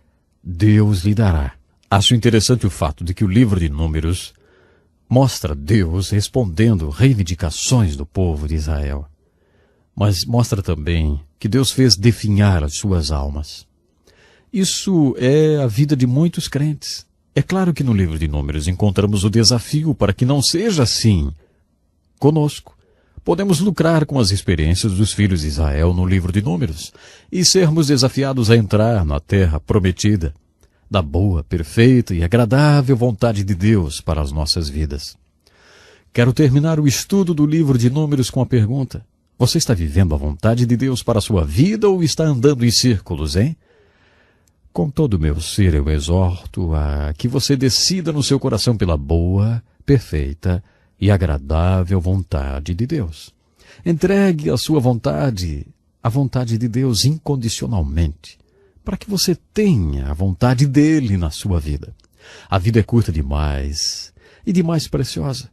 Speaker 1: Deus lhe dará. Acho interessante o fato de que o livro de Números mostra Deus respondendo reivindicações do povo de Israel. Mas mostra também que Deus fez definhar as suas almas. Isso é a vida de muitos crentes. É claro que no livro de Números encontramos o desafio para que não seja assim conosco. Podemos lucrar com as experiências dos filhos de Israel no livro de Números e sermos desafiados a entrar na terra prometida, da boa, perfeita e agradável vontade de Deus para as nossas vidas. Quero terminar o estudo do livro de Números com a pergunta: você está vivendo a vontade de Deus para a sua vida ou está andando em círculos, hein? Com todo o meu ser eu exorto a que você decida no seu coração pela boa, perfeita e agradável vontade de Deus. Entregue a sua vontade à vontade de Deus incondicionalmente, para que você tenha a vontade dele na sua vida. A vida é curta demais e demais preciosa.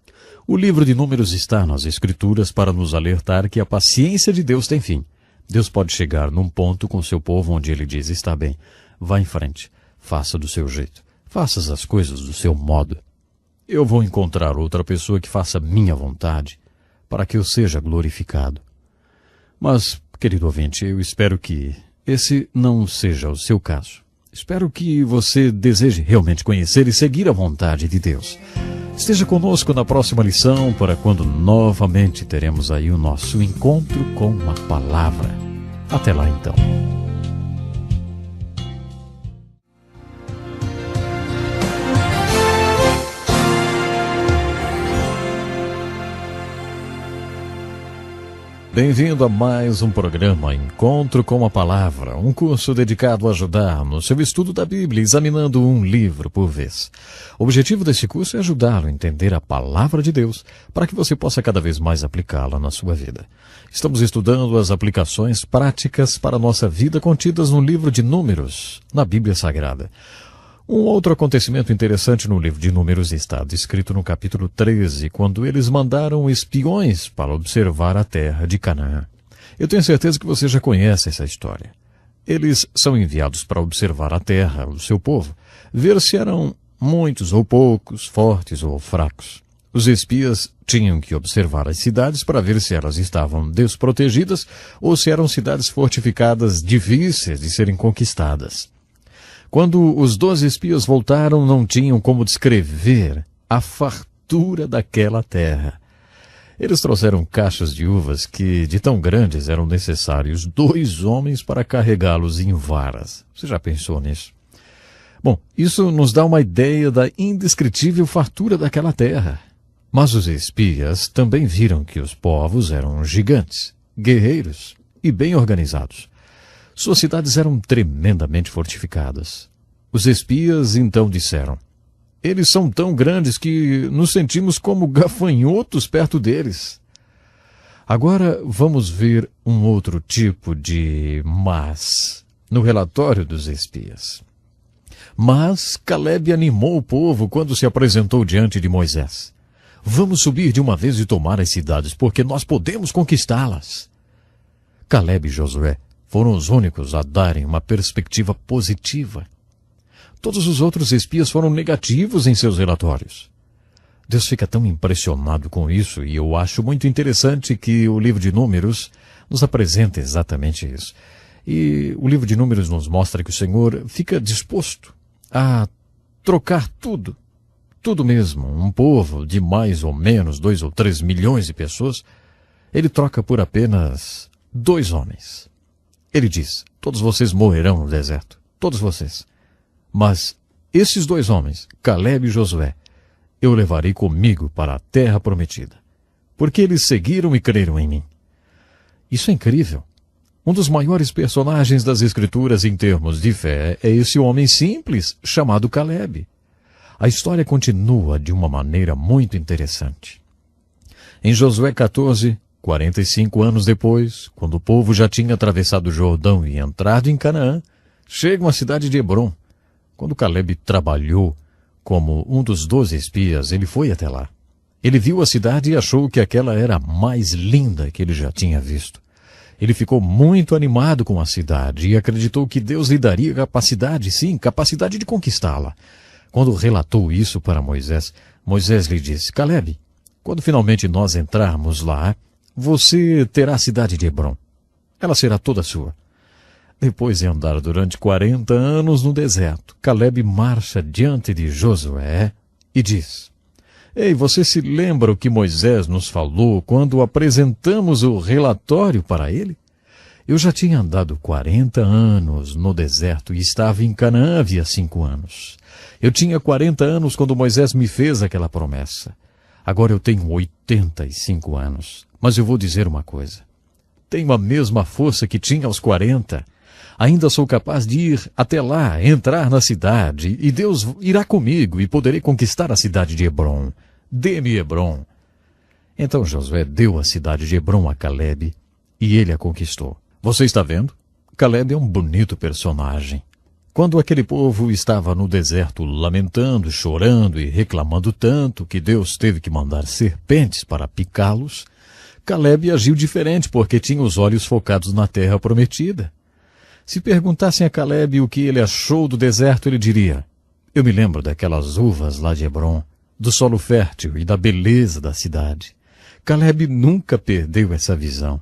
Speaker 1: O livro de Números está nas Escrituras para nos alertar que a paciência de Deus tem fim. Deus pode chegar num ponto com seu povo onde ele diz: está bem, vá em frente, faça do seu jeito, faça as coisas do seu modo. Eu vou encontrar outra pessoa que faça minha vontade, para que eu seja glorificado. Mas, querido ouvinte, eu espero que esse não seja o seu caso. Espero que você deseje realmente conhecer e seguir a vontade de Deus. Esteja conosco na próxima lição, para quando novamente teremos aí o nosso encontro com a palavra. Até lá então. Bem-vindo a mais um programa Encontro com a Palavra, um curso dedicado a ajudar no seu estudo da Bíblia, examinando um livro por vez. O objetivo desse curso é ajudá-lo a entender a Palavra de Deus, para que você possa cada vez mais aplicá-la na sua vida. Estamos estudando as aplicações práticas para a nossa vida contidas no livro de Números, na Bíblia Sagrada. Um outro acontecimento interessante no livro de Números está descrito no capítulo 13, quando eles mandaram espiões para observar a terra de Canaã. Eu tenho certeza que você já conhece essa história. Eles são enviados para observar a terra, o seu povo, ver se eram muitos ou poucos, fortes ou fracos. Os espias tinham que observar as cidades para ver se elas estavam desprotegidas ou se eram cidades fortificadas difíceis de serem conquistadas. Quando os 12 espias voltaram, não tinham como descrever a fartura daquela terra. Eles trouxeram caixas de uvas que, de tão grandes, eram necessários 2 homens para carregá-los em varas. Você já pensou nisso? Bom, isso nos dá uma ideia da indescritível fartura daquela terra. Mas os espias também viram que os povos eram gigantes, guerreiros e bem organizados. Suas cidades eram tremendamente fortificadas. Os espias então disseram: eles são tão grandes que nos sentimos como gafanhotos perto deles. Agora vamos ver um outro tipo de mas no relatório dos espias. Mas Calebe animou o povo quando se apresentou diante de Moisés. Vamos subir de uma vez e tomar as cidades, porque nós podemos conquistá-las. Calebe e Josué foram os únicos a darem uma perspectiva positiva. Todos os outros espias foram negativos em seus relatórios. Deus fica tão impressionado com isso, e eu acho muito interessante que o livro de Números nos apresenta exatamente isso. E o livro de Números nos mostra que o Senhor fica disposto a trocar tudo mesmo. Um povo de mais ou menos 2 ou 3 milhões de pessoas, ele troca por apenas 2 homens. Ele diz: todos vocês morrerão no deserto, todos vocês. Mas esses 2 homens, Calebe e Josué, eu levarei comigo para a terra prometida, porque eles seguiram e creram em mim. Isso é incrível. Um dos maiores personagens das Escrituras em termos de fé é esse homem simples chamado Calebe. A história continua de uma maneira muito interessante. Em Josué 14, 45 anos depois, quando o povo já tinha atravessado o Jordão e entrado em Canaã, chegam à cidade de Hebrom. Quando Calebe trabalhou como um dos 12 espias, ele foi até lá. Ele viu a cidade e achou que aquela era a mais linda que ele já tinha visto. Ele ficou muito animado com a cidade e acreditou que Deus lhe daria capacidade, sim, capacidade de conquistá-la. Quando relatou isso para Moisés, Moisés lhe disse: Calebe, quando finalmente nós entrarmos lá, você terá a cidade de Hebrom. Ela será toda sua. Depois de andar durante 40 anos no deserto, Calebe marcha diante de Josué e diz: Ei, você se lembra o que Moisés nos falou quando apresentamos o relatório para ele? Eu já tinha andado 40 anos no deserto e estava em Canaã havia 5 anos. Eu tinha 40 anos quando Moisés me fez aquela promessa. Agora eu tenho 85 anos. Mas eu vou dizer uma coisa. Tenho a mesma força que tinha aos 40. Ainda sou capaz de ir até lá, entrar na cidade, e Deus irá comigo e poderei conquistar a cidade de Hebrom. Dê-me Hebrom. Então Josué deu a cidade de Hebrom a Calebe e ele a conquistou. Você está vendo? Calebe é um bonito personagem. Quando aquele povo estava no deserto lamentando, chorando e reclamando tanto que Deus teve que mandar serpentes para picá-los, Calebe agiu diferente porque tinha os olhos focados na terra prometida. Se perguntassem a Calebe o que ele achou do deserto, ele diria: eu me lembro daquelas uvas lá de Hebrom, do solo fértil e da beleza da cidade. Calebe nunca perdeu essa visão.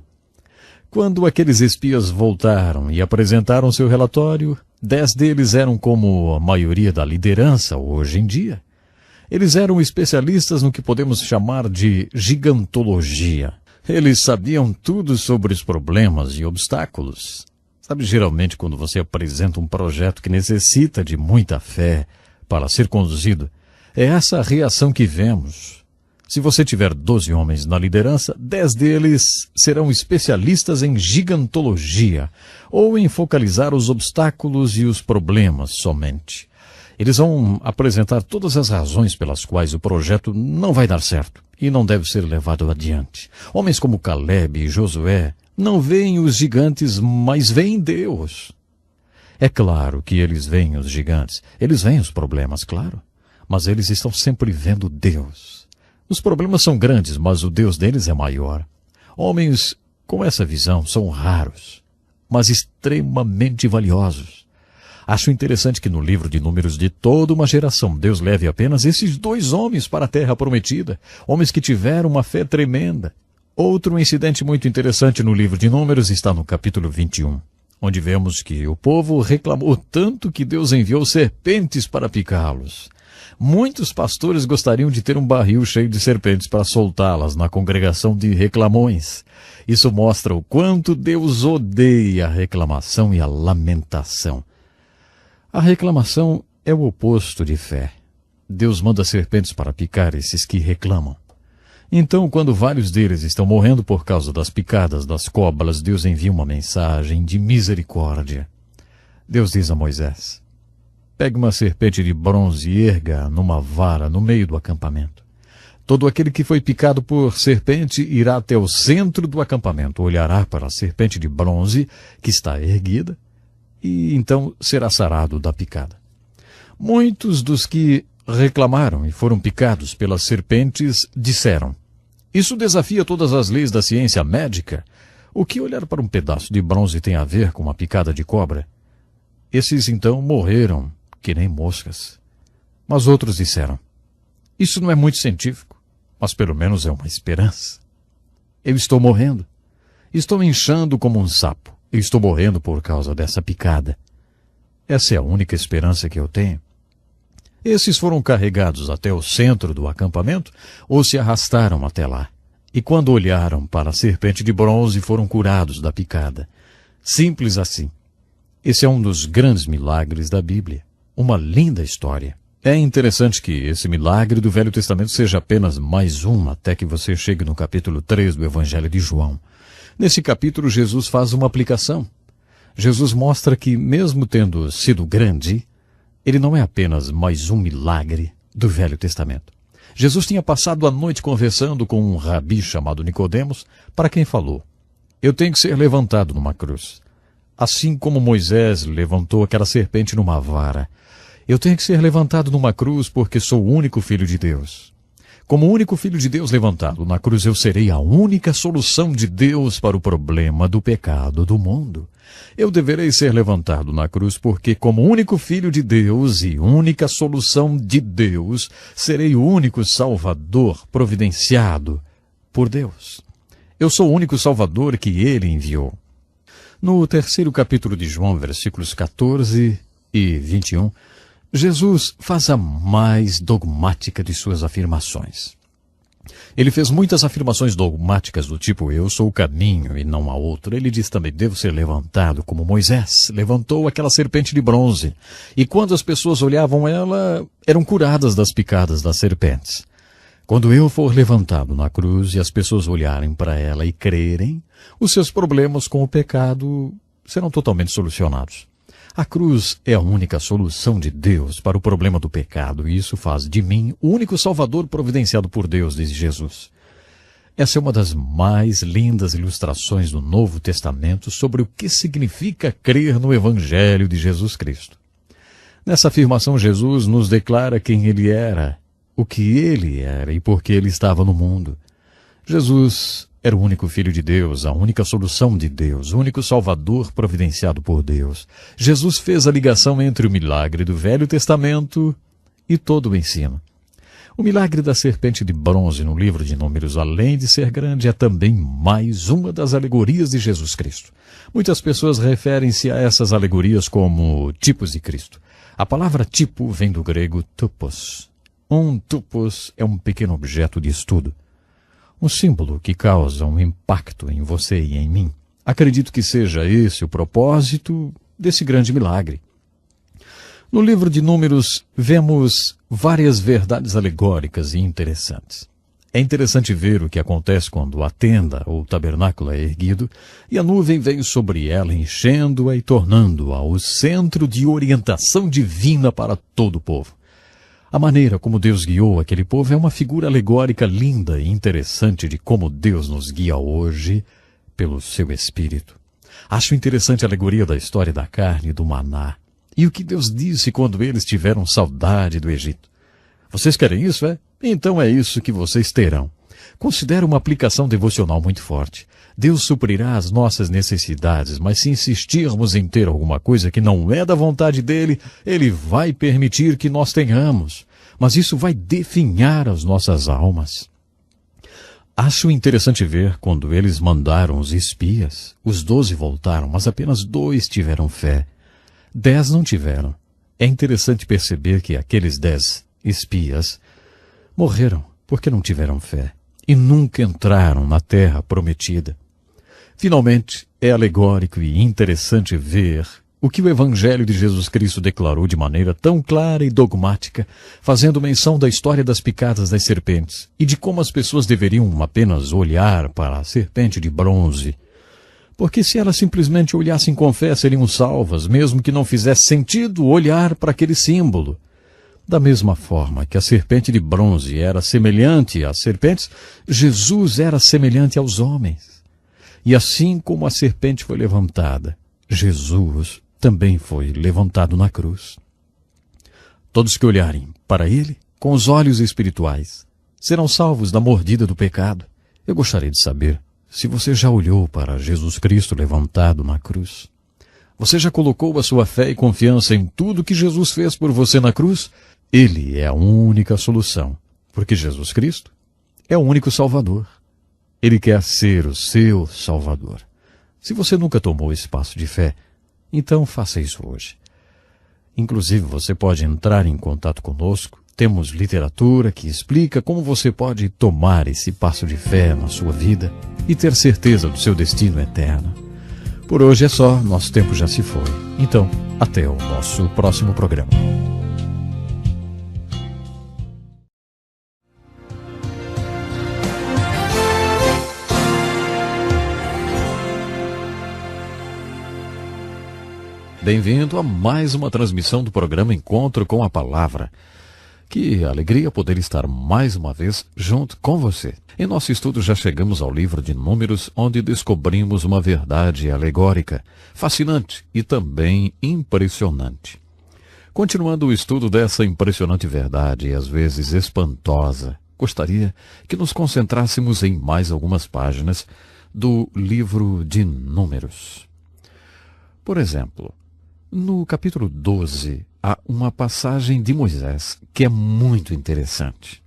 Speaker 1: Quando aqueles espias voltaram e apresentaram seu relatório, 10 deles eram como a maioria da liderança hoje em dia. Eles eram especialistas no que podemos chamar de gigantologia. Eles sabiam tudo sobre os problemas e obstáculos. Sabe, geralmente quando você apresenta um projeto que necessita de muita fé para ser conduzido, é essa a reação que vemos. Se você tiver 12 homens na liderança, 10 deles serão especialistas em gigantologia, ou em focalizar os obstáculos e os problemas somente. Eles vão apresentar todas as razões pelas quais o projeto não vai dar certo e não deve ser levado adiante. Homens como Calebe e Josué não veem os gigantes, mas veem Deus. É claro que eles veem os gigantes, eles veem os problemas, claro, mas eles estão sempre vendo Deus. Os problemas são grandes, mas o Deus deles é maior. Homens com essa visão são raros, mas extremamente valiosos. Acho interessante que no livro de Números de toda uma geração, Deus leve apenas esses 2 homens para a terra prometida, homens que tiveram uma fé tremenda. Outro incidente muito interessante no livro de Números está no capítulo 21. onde vemos que o povo reclamou tanto que Deus enviou serpentes para picá-los. Muitos pastores gostariam de ter um barril cheio de serpentes para soltá-las na congregação de reclamões. Isso mostra o quanto Deus odeia a reclamação e a lamentação. A reclamação é o oposto de fé. Deus manda serpentes para picar esses que reclamam. Então, quando vários deles estão morrendo por causa das picadas das cobras, Deus envia uma mensagem de misericórdia. Deus diz a Moisés: pegue uma serpente de bronze e erga numa vara no meio do acampamento. Todo aquele que foi picado por serpente irá até o centro do acampamento, olhará para a serpente de bronze que está erguida e então será sarado da picada. Muitos dos que reclamaram e foram picados pelas serpentes disseram: isso desafia todas as leis da ciência médica. O que olhar para um pedaço de bronze tem a ver com uma picada de cobra? Esses então morreram que nem moscas. Mas outros disseram: isso não é muito científico, mas pelo menos é uma esperança. Eu estou morrendo. Estou inchando como um sapo. Eu estou morrendo por causa dessa picada. Essa é a única esperança que eu tenho. Esses foram carregados até o centro do acampamento ou se arrastaram até lá. E quando olharam para a serpente de bronze, foram curados da picada. Simples assim. Esse é um dos grandes milagres da Bíblia. Uma linda história. É interessante que esse milagre do Velho Testamento seja apenas mais um, até que você chegue no capítulo 3 do Evangelho de João. Nesse capítulo, Jesus faz uma aplicação. Jesus mostra que, mesmo tendo sido grande, ele não é apenas mais um milagre do Velho Testamento. Jesus tinha passado a noite conversando com um rabi chamado Nicodemos, para quem falou: eu tenho que ser levantado numa cruz. Assim como Moisés levantou aquela serpente numa vara, eu tenho que ser levantado numa cruz porque sou o único filho de Deus. Como o único filho de Deus levantado na cruz, eu serei a única solução de Deus para o problema do pecado do mundo. Eu deverei ser levantado na cruz porque, como único filho de Deus e única solução de Deus, serei o único Salvador providenciado por Deus. Eu sou o único Salvador que Ele enviou. No terceiro capítulo de João, versículos 14 e 21, Jesus faz a mais dogmática de suas afirmações. Ele fez muitas afirmações dogmáticas do tipo: eu sou o caminho e não há outro. Ele diz também: devo ser levantado como Moisés levantou aquela serpente de bronze. E quando as pessoas olhavam ela, eram curadas das picadas das serpentes. Quando eu for levantado na cruz e as pessoas olharem para ela e crerem, os seus problemas com o pecado serão totalmente solucionados. A cruz é a única solução de Deus para o problema do pecado, e isso faz de mim o único Salvador providenciado por Deus, diz Jesus. Essa é uma das mais lindas ilustrações do Novo Testamento sobre o que significa crer no Evangelho de Jesus Cristo. Nessa afirmação, Jesus nos declara quem Ele era, o que Ele era e por que Ele estava no mundo. Jesus era o único Filho de Deus, a única solução de Deus, o único Salvador providenciado por Deus. Jesus fez a ligação entre o milagre do Velho Testamento e todo o ensino. O milagre da serpente de bronze no livro de Números, além de ser grande, é também mais uma das alegorias de Jesus Cristo. Muitas pessoas referem-se a essas alegorias como tipos de Cristo. A palavra tipo vem do grego tupos. Um tupos é um pequeno objeto de estudo. Um símbolo que causa um impacto em você e em mim. Acredito que seja esse o propósito desse grande milagre. No livro de Números, vemos várias verdades alegóricas e interessantes. É interessante ver o que acontece quando a tenda ou tabernáculo é erguido e a nuvem vem sobre ela, enchendo-a e tornando-a o centro de orientação divina para todo o povo. A maneira como Deus guiou aquele povo é uma figura alegórica linda e interessante de como Deus nos guia hoje pelo seu Espírito. Acho interessante a alegoria da história da carne e do maná e o que Deus disse quando eles tiveram saudade do Egito. Vocês querem isso, é? Então é isso que vocês terão. Considero uma aplicação devocional muito forte. Deus suprirá as nossas necessidades, mas se insistirmos em ter alguma coisa que não é da vontade dele, ele vai permitir que nós tenhamos. Mas isso vai definhar as nossas almas. Acho interessante ver quando eles mandaram os espias. Os 12 voltaram, mas apenas 2 tiveram fé. 10 não tiveram. É interessante perceber que aqueles 10 espias morreram porque não tiveram fé e nunca entraram na terra prometida. Finalmente, é alegórico e interessante ver o que o Evangelho de Jesus Cristo declarou de maneira tão clara e dogmática, fazendo menção da história das picadas das serpentes e de como as pessoas deveriam apenas olhar para a serpente de bronze. Porque se elas simplesmente olhassem com fé, seriam salvas, mesmo que não fizesse sentido olhar para aquele símbolo. Da mesma forma que a serpente de bronze era semelhante às serpentes, Jesus era semelhante aos homens. E assim como a serpente foi levantada, Jesus também foi levantado na cruz. Todos que olharem para ele com os olhos espirituais serão salvos da mordida do pecado. Eu gostaria de saber se você já olhou para Jesus Cristo levantado na cruz. Você já colocou a sua fé e confiança em tudo que Jesus fez por você na cruz? Ele é a única solução, porque Jesus Cristo é o único Salvador. Ele quer ser o seu Salvador. Se você nunca tomou esse passo de fé, então faça isso hoje. Inclusive, você pode entrar em contato conosco. Temos literatura que explica como você pode tomar esse passo de fé na sua vida e ter certeza do seu destino eterno. Por hoje é só, nosso tempo já se foi. Então, até o nosso próximo programa. Bem-vindo a mais uma transmissão do programa Encontro com a Palavra. Que alegria poder estar mais uma vez junto com você. Em nosso estudo já chegamos ao livro de Números, onde descobrimos uma verdade alegórica, fascinante e também impressionante. Continuando o estudo dessa impressionante verdade e às vezes espantosa, gostaria que nos concentrássemos em mais algumas páginas do livro de Números. Por exemplo, no capítulo 12, há uma passagem de Moisés que é muito interessante.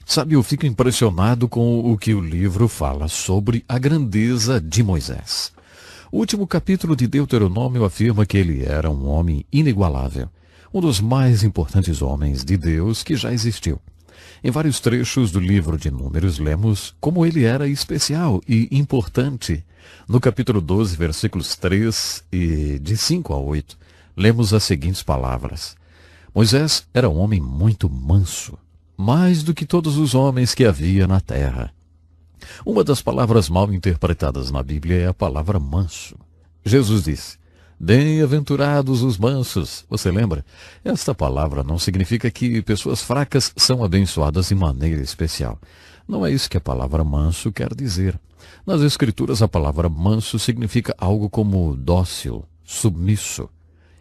Speaker 1: Sabe, eu fico impressionado com o que o livro fala sobre a grandeza de Moisés. O último capítulo de Deuteronômio afirma que ele era um homem inigualável, um dos mais importantes homens de Deus que já existiu. Em vários trechos do livro de Números, lemos como ele era especial e importante. No capítulo 12, versículos 3 e de 5 a 8, lemos as seguintes palavras. Moisés era um homem muito manso, mais do que todos os homens que havia na terra. Uma das palavras mal interpretadas na Bíblia é a palavra manso. Jesus disse, bem-aventurados os mansos. Você lembra? Esta palavra não significa que pessoas fracas são abençoadas de maneira especial. Não é isso que a palavra manso quer dizer. Nas Escrituras, a palavra manso significa algo como dócil, submisso.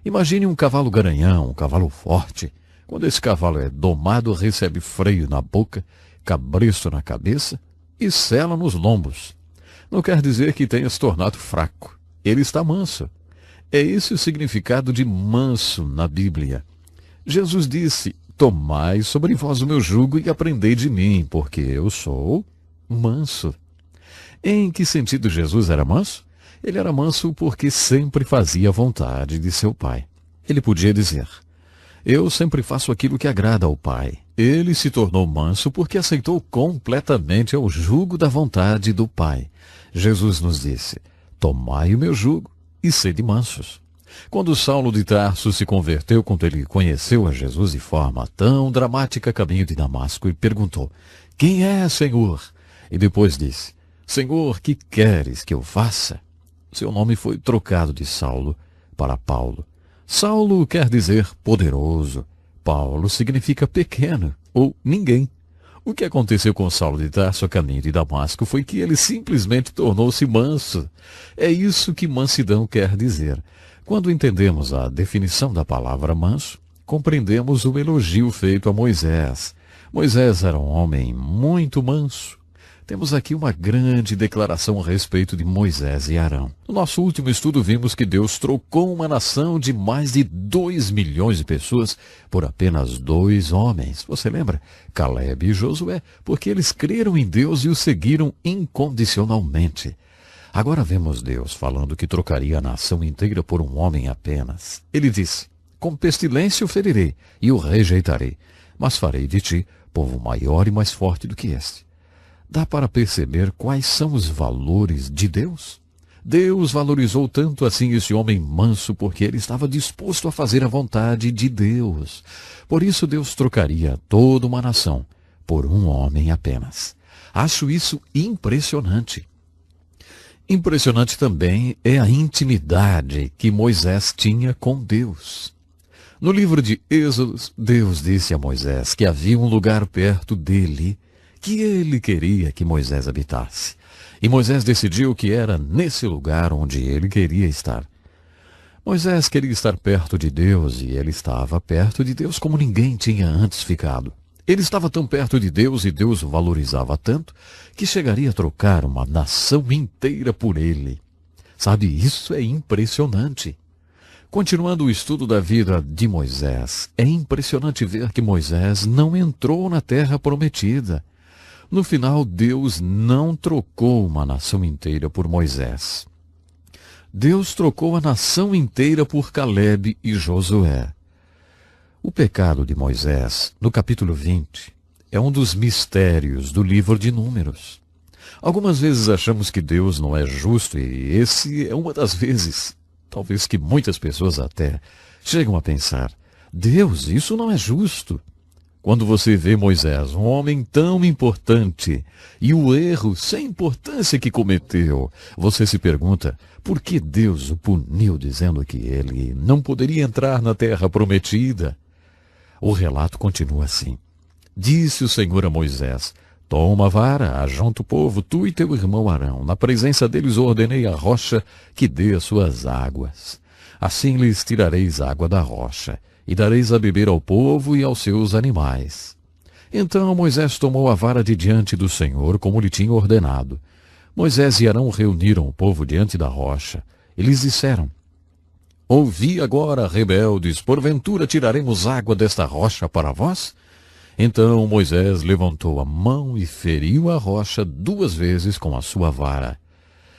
Speaker 1: Imagine um cavalo garanhão, um cavalo forte. Quando esse cavalo é domado, recebe freio na boca, cabresto na cabeça e sela nos lombos. Não quer dizer que tenha se tornado fraco. Ele está manso. É esse o significado de manso na Bíblia. Jesus disse, tomai sobre vós o meu jugo e aprendei de mim, porque eu sou manso. Em que sentido Jesus era manso? Ele era manso porque sempre fazia a vontade de seu Pai. Ele podia dizer, eu sempre faço aquilo que agrada ao Pai. Ele se tornou manso porque aceitou completamente o jugo da vontade do Pai. Jesus nos disse, tomai o meu jugo e sede mansos. Quando Saulo de Tarso se converteu, quando ele conheceu a Jesus de forma tão dramática a caminho de Damasco, e perguntou, quem é, Senhor? E depois disse, Senhor, que queres que eu faça? Seu nome foi trocado de Saulo para Paulo. Saulo quer dizer poderoso. Paulo significa pequeno ou ninguém. O que aconteceu com Saulo de Tarso a caminho de Damasco foi que ele simplesmente tornou-se manso. É isso que mansidão quer dizer. Quando entendemos a definição da palavra manso, compreendemos o elogio feito a Moisés. Moisés era um homem muito manso. Temos aqui uma grande declaração a respeito de Moisés e Arão. No nosso último estudo vimos que Deus trocou uma nação de mais de 2 milhões de pessoas por apenas 2 homens. Você lembra? Caleb e Josué, porque eles creram em Deus e o seguiram incondicionalmente. Agora vemos Deus falando que trocaria a nação inteira por um homem apenas. Ele disse: com pestilência o ferirei e o rejeitarei, mas farei de ti povo maior e mais forte do que este. Dá para perceber quais são os valores de Deus? Deus valorizou tanto assim esse homem manso porque ele estava disposto a fazer a vontade de Deus. Por isso Deus trocaria toda uma nação por um homem apenas. Acho isso impressionante. Impressionante também é a intimidade que Moisés tinha com Deus. No livro de Êxodo, Deus disse a Moisés que havia um lugar perto dele que ele queria que Moisés habitasse. E Moisés decidiu que era nesse lugar onde ele queria estar. Moisés queria estar perto de Deus e ele estava perto de Deus como ninguém tinha antes ficado. Ele estava tão perto de Deus e Deus o valorizava tanto que chegaria a trocar uma nação inteira por ele. Sabe, isso é impressionante. Continuando o estudo da vida de Moisés, é impressionante ver que Moisés não entrou na terra prometida. No final, Deus não trocou uma nação inteira por Moisés. Deus trocou a nação inteira por Caleb e Josué. O pecado de Moisés, no capítulo 20, é um dos mistérios do livro de Números. Algumas vezes achamos que Deus não é justo e esse é uma das vezes, talvez que muitas pessoas até chegam a pensar: Deus, isso não é justo. Quando você vê Moisés, um homem tão importante, e o erro sem importância que cometeu, você se pergunta por que Deus o puniu dizendo que ele não poderia entrar na terra prometida. O relato continua assim. Disse o Senhor a Moisés: toma a vara, ajunta o povo, tu e teu irmão Arão. Na presença deles ordenei a rocha que dê as suas águas. Assim lhes tirareis água da rocha, e dareis a beber ao povo e aos seus animais. Então Moisés tomou a vara de diante do Senhor, como lhe tinha ordenado. Moisés e Arão reuniram o povo diante da rocha. E lhes disseram: ouvi agora, rebeldes, porventura tiraremos água desta rocha para vós? Então Moisés levantou a mão e feriu a rocha 2 vezes com a sua vara.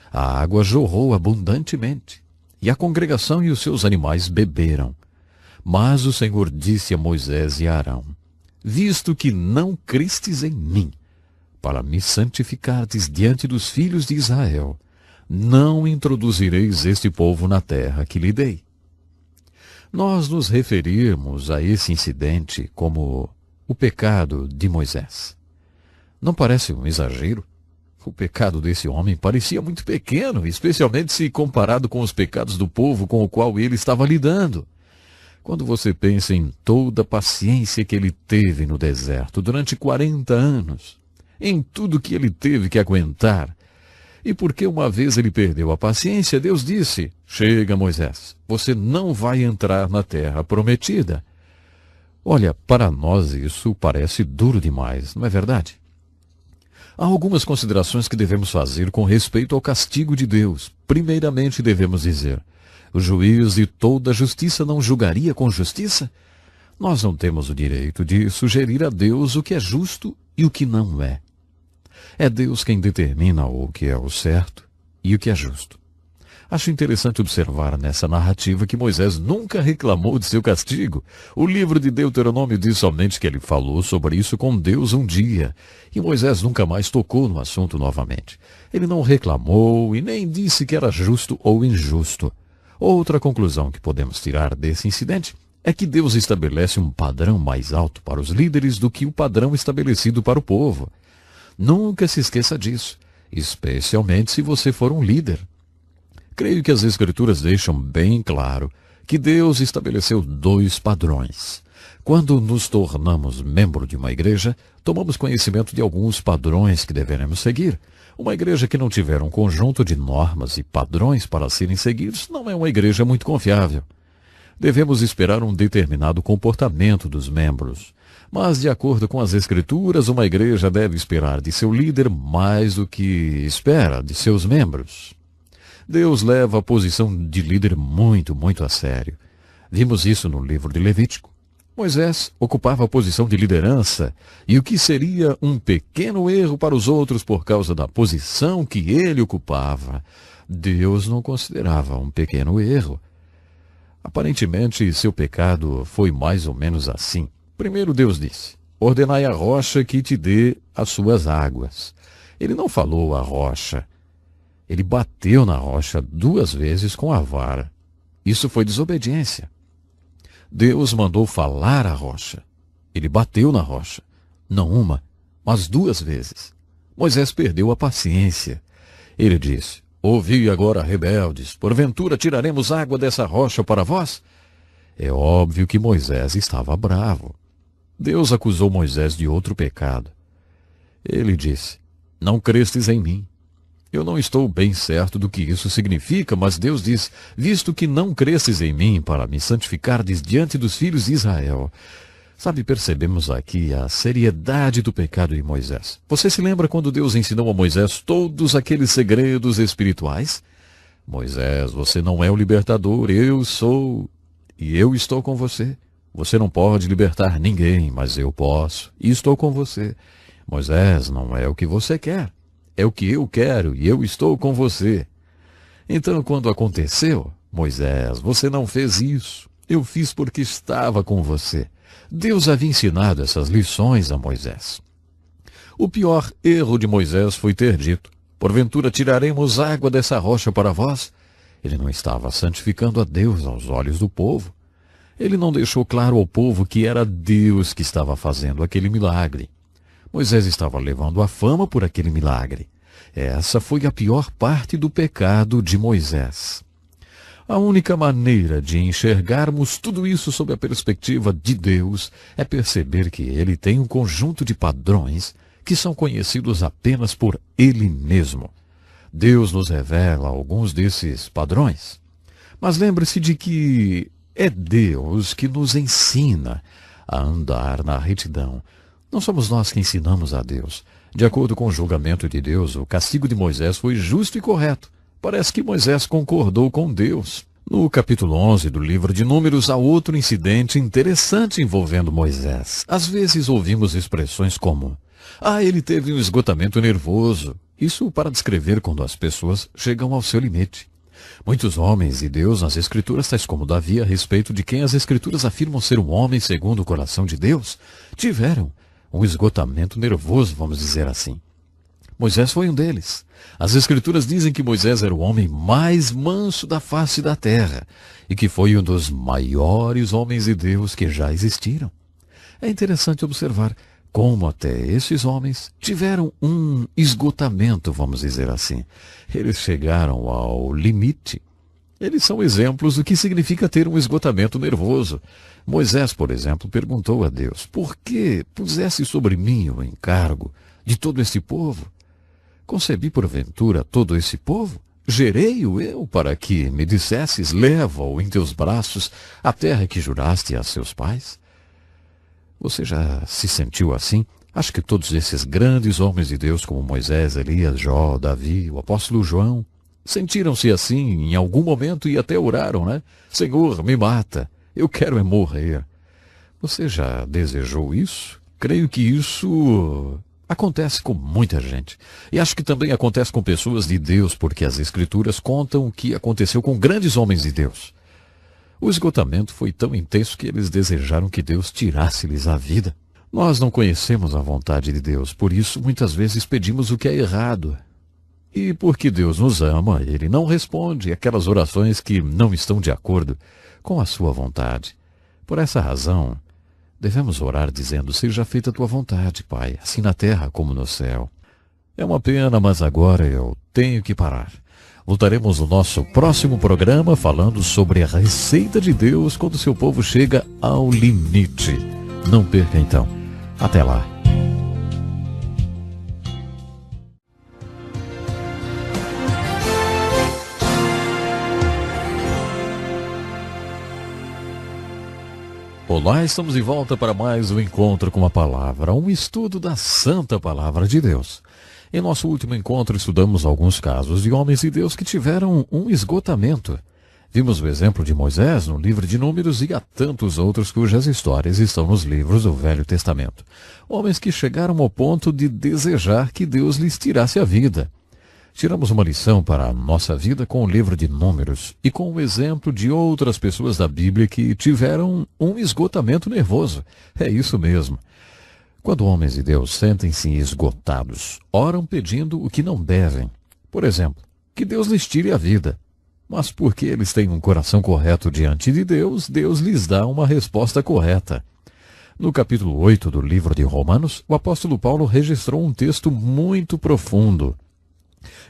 Speaker 1: A água jorrou abundantemente, e a congregação e os seus animais beberam. Mas o Senhor disse a Moisés e a Arão: visto que não crestes em mim, para me santificardes diante dos filhos de Israel, não introduzireis este povo na terra que lhe dei. Nós nos referirmos a esse incidente como o pecado de Moisés. Não parece um exagero? O pecado desse homem parecia muito pequeno, especialmente se comparado com os pecados do povo com o qual ele estava lidando. Quando você pensa em toda a paciência que ele teve no deserto durante 40 anos, em tudo que ele teve que aguentar, e porque uma vez ele perdeu a paciência, Deus disse: chega, Moisés, você não vai entrar na terra prometida. Olha, para nós isso parece duro demais, não é verdade? Há algumas considerações que devemos fazer com respeito ao castigo de Deus. Primeiramente devemos dizer: o juiz de toda justiça não julgaria com justiça? Nós não temos o direito de sugerir a Deus o que é justo e o que não é. É Deus quem determina o que é o certo e o que é justo. Acho interessante observar nessa narrativa que Moisés nunca reclamou de seu castigo. O livro de Deuteronômio diz somente que ele falou sobre isso com Deus um dia, e Moisés nunca mais tocou no assunto novamente. Ele não reclamou e nem disse que era justo ou injusto. Outra conclusão que podemos tirar desse incidente é que Deus estabelece um padrão mais alto para os líderes do que o padrão estabelecido para o povo. Nunca se esqueça disso, especialmente se você for um líder. Creio que as Escrituras deixam bem claro que Deus estabeleceu 2 padrões. Quando nos tornamos membro de uma igreja, tomamos conhecimento de alguns padrões que deveremos seguir. Uma igreja que não tiver um conjunto de normas e padrões para serem seguidos não é uma igreja muito confiável. Devemos esperar um determinado comportamento dos membros. Mas, de acordo com as Escrituras, uma igreja deve esperar de seu líder mais do que espera de seus membros. Deus leva a posição de líder muito a sério. Vimos isso no livro de Levítico. Moisés ocupava a posição de liderança, e o que seria um pequeno erro para os outros por causa da posição que ele ocupava, Deus não considerava um pequeno erro. Aparentemente, seu pecado foi mais ou menos assim. Primeiro Deus disse: ordenai a rocha que te dê as suas águas. Ele não falou à rocha. Ele bateu na rocha 2 vezes com a vara. Isso foi desobediência. Deus mandou falar à rocha. Ele bateu na rocha. Não uma, mas 2 vezes. Moisés perdeu a paciência. Ele disse: ouvi agora, rebeldes, porventura tiraremos água dessa rocha para vós? É óbvio que Moisés estava bravo. Deus acusou Moisés de outro pecado. Ele disse: não crestes em mim. Eu não estou bem certo do que isso significa, mas Deus diz: visto que não cresces em mim para me santificardes diante dos filhos de Israel. Sabe, percebemos aqui a seriedade do pecado de Moisés. Você se lembra quando Deus ensinou a Moisés todos aqueles segredos espirituais? Moisés, você não é o libertador, eu sou, e eu estou com você. Você não pode libertar ninguém, mas eu posso, e estou com você. Moisés, não é o que você quer, é o que eu quero, e eu estou com você. Então, quando aconteceu, Moisés, você não fez isso, eu fiz porque estava com você. Deus havia ensinado essas lições a Moisés. O pior erro de Moisés foi ter dito: porventura tiraremos água dessa rocha para vós? Ele não estava santificando a Deus aos olhos do povo. Ele não deixou claro ao povo que era Deus que estava fazendo aquele milagre. Moisés estava levando a fama por aquele milagre. Essa foi a pior parte do pecado de Moisés. A única maneira de enxergarmos tudo isso sob a perspectiva de Deus é perceber que Ele tem um conjunto de padrões que são conhecidos apenas por Ele mesmo. Deus nos revela alguns desses padrões. Mas lembre-se de que é Deus que nos ensina a andar na retidão. Não somos nós que ensinamos a Deus. De acordo com o julgamento de Deus, o castigo de Moisés foi justo e correto. Parece que Moisés concordou com Deus. No capítulo 11 do livro de Números, há outro incidente interessante envolvendo Moisés. Às vezes ouvimos expressões como: ele teve um esgotamento nervoso. Isso para descrever quando as pessoas chegam ao seu limite. Muitos homens de Deus nas Escrituras, tais como Davi, a respeito de quem as Escrituras afirmam ser um homem segundo o coração de Deus, tiveram um esgotamento nervoso, vamos dizer assim. Moisés foi um deles. As Escrituras dizem que Moisés era o homem mais manso da face da terra e que foi um dos maiores homens de Deus que já existiram. É interessante observar como até esses homens tiveram um esgotamento, vamos dizer assim. Eles chegaram ao limite. Eles são exemplos do que significa ter um esgotamento nervoso. Moisés, por exemplo, perguntou a Deus: por que pusesse sobre mim o encargo de todo esse povo? Concebi porventura todo esse povo? Gerei-o eu para que me dissesses: leva-o em teus braços a terra que juraste a seus pais? Você já se sentiu assim? Acho que todos esses grandes homens de Deus, como Moisés, Elias, Jó, Davi, o apóstolo João, sentiram-se assim em algum momento e até oraram, né? Senhor, me mata, eu quero é morrer. Você já desejou isso? Creio que isso acontece com muita gente. E acho que também acontece com pessoas de Deus, porque as Escrituras contam o que aconteceu com grandes homens de Deus. O esgotamento foi tão intenso que eles desejaram que Deus tirasse-lhes a vida. Nós não conhecemos a vontade de Deus, por isso muitas vezes pedimos o que é errado. E porque Deus nos ama, Ele não responde aquelas orações que não estão de acordo com a sua vontade. Por essa razão, devemos orar dizendo: seja feita a tua vontade, Pai, assim na terra como no céu. É uma pena, mas agora eu tenho que parar. Voltaremos no nosso próximo programa falando sobre a receita de Deus quando seu povo chega ao limite. Não perca então. Até lá. Olá, estamos de volta para mais um encontro com a palavra, um estudo da Santa Palavra de Deus. Em nosso último encontro estudamos alguns casos de homens de Deus que tiveram um esgotamento. Vimos o exemplo de Moisés no livro de Números e há tantos outros cujas histórias estão nos livros do Velho Testamento. Homens que chegaram ao ponto de desejar que Deus lhes tirasse a vida. Tiramos uma lição para a nossa vida com o livro de Números e com o exemplo de outras pessoas da Bíblia que tiveram um esgotamento nervoso. É isso mesmo. Quando homens de Deus sentem-se esgotados, oram pedindo o que não devem. Por exemplo, que Deus lhes tire a vida. Mas porque eles têm um coração correto diante de Deus, Deus lhes dá uma resposta correta. No capítulo 8 do livro de Romanos, o apóstolo Paulo registrou um texto muito profundo.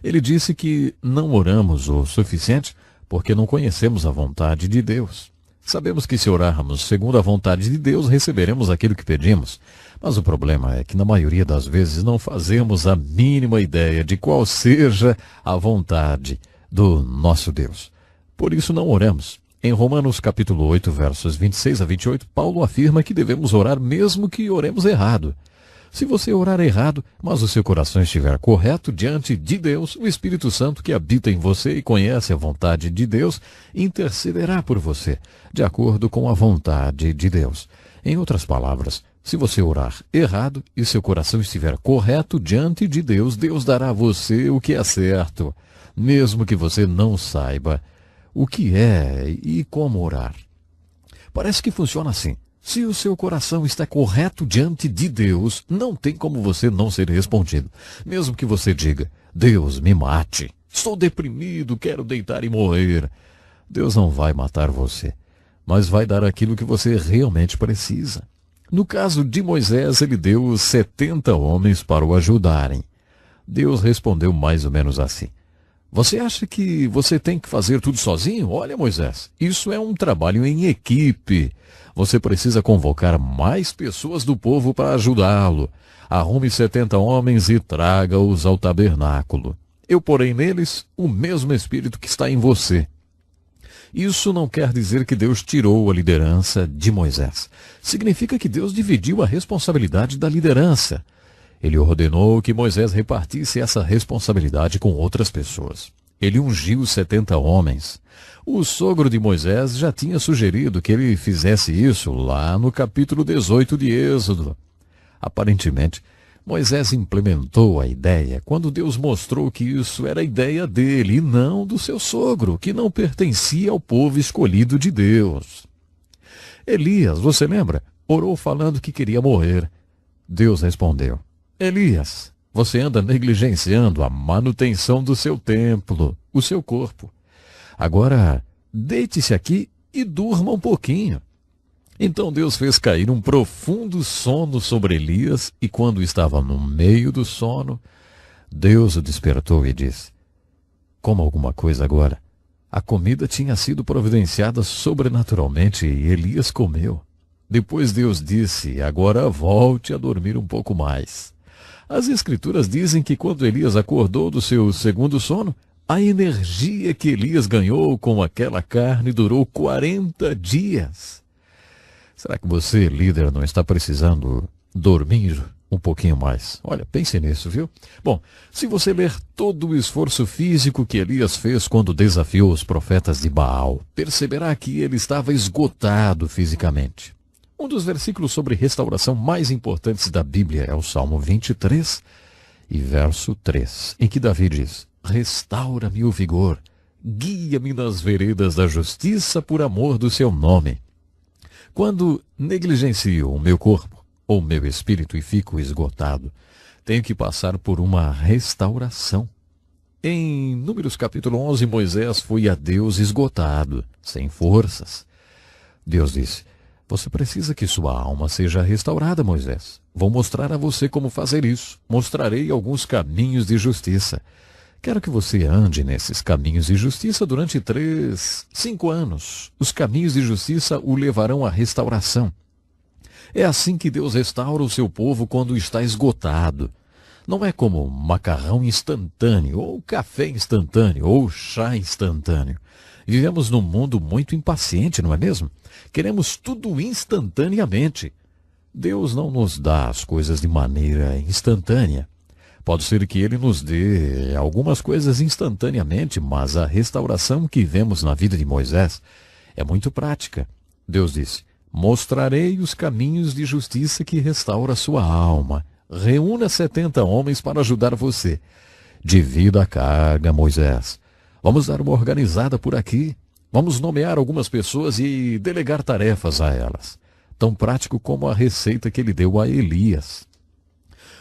Speaker 1: Ele disse que não oramos o suficiente porque não conhecemos a vontade de Deus. Sabemos que se orarmos segundo a vontade de Deus, receberemos aquilo que pedimos. Mas o problema é que na maioria das vezes não fazemos a mínima ideia de qual seja a vontade do nosso Deus. Por isso não oramos. Em Romanos capítulo 8, versos 26 a 28, Paulo afirma que devemos orar mesmo que oremos errado. Se você orar errado, mas o seu coração estiver correto diante de Deus, o Espírito Santo que habita em você e conhece a vontade de Deus, intercederá por você, de acordo com a vontade de Deus. Em outras palavras, se você orar errado e seu coração estiver correto diante de Deus, Deus dará a você o que é certo, mesmo que você não saiba o que é e como orar. Parece que funciona assim. Se o seu coração está correto diante de Deus, não tem como você não ser respondido. Mesmo que você diga, Deus me mate, estou deprimido, quero deitar e morrer. Deus não vai matar você, mas vai dar aquilo que você realmente precisa. No caso de Moisés, ele deu 70 homens para o ajudarem. Deus respondeu mais ou menos assim. Você acha que você tem que fazer tudo sozinho? Olha, Moisés, isso é um trabalho em equipe. Você precisa convocar mais pessoas do povo para ajudá-lo. Arrume 70 homens e traga-os ao tabernáculo. Eu porei neles o mesmo espírito que está em você. Isso não quer dizer que Deus tirou a liderança de Moisés. Significa que Deus dividiu a responsabilidade da liderança. Ele ordenou que Moisés repartisse essa responsabilidade com outras pessoas. Ele ungiu 70 homens. O sogro de Moisés já tinha sugerido que ele fizesse isso lá no capítulo 18 de Êxodo. Aparentemente, Moisés implementou a ideia quando Deus mostrou que isso era a ideia dele e não do seu sogro, que não pertencia ao povo escolhido de Deus. Elias, você lembra? Orou falando que queria morrer. Deus respondeu, Elias, você anda negligenciando a manutenção do seu templo, o seu corpo. Agora, deite-se aqui e durma um pouquinho. Então Deus fez cair um profundo sono sobre Elias e quando estava no meio do sono, Deus o despertou e disse, coma alguma coisa agora. A comida tinha sido providenciada sobrenaturalmente e Elias comeu. Depois Deus disse, agora volte a dormir um pouco mais. As Escrituras dizem que quando Elias acordou do seu segundo sono, a energia que Elias ganhou com aquela carne durou 40 dias. Será que você, líder, não está precisando dormir um pouquinho mais? Olha, pense nisso, viu? Bom, se você ler todo o esforço físico que Elias fez quando desafiou os profetas de Baal, perceberá que ele estava esgotado fisicamente. Um dos versículos sobre restauração mais importantes da Bíblia é o Salmo 23 e verso 3, em que Davi diz, restaura-me o vigor, guia-me nas veredas da justiça por amor do seu nome. Quando negligencio o meu corpo ou meu espírito e fico esgotado, tenho que passar por uma restauração. Em Números capítulo 11, Moisés foi a Deus esgotado, sem forças. Deus disse, você precisa que sua alma seja restaurada, Moisés. Vou mostrar a você como fazer isso. Mostrarei alguns caminhos de justiça. Quero que você ande nesses caminhos de justiça durante 5 anos. Os caminhos de justiça o levarão à restauração. É assim que Deus restaura o seu povo quando está esgotado. Não é como macarrão instantâneo, ou café instantâneo, ou chá instantâneo. Vivemos num mundo muito impaciente, não é mesmo? Queremos tudo instantaneamente. Deus não nos dá as coisas de maneira instantânea. Pode ser que Ele nos dê algumas coisas instantaneamente, mas a restauração que vemos na vida de Moisés é muito prática. Deus disse: mostrarei os caminhos de justiça que restaura sua alma. Reúna 70 homens para ajudar você. Divida a carga, Moisés. Vamos dar uma organizada por aqui. Vamos nomear algumas pessoas e delegar tarefas a elas. Tão prático como a receita que ele deu a Elias.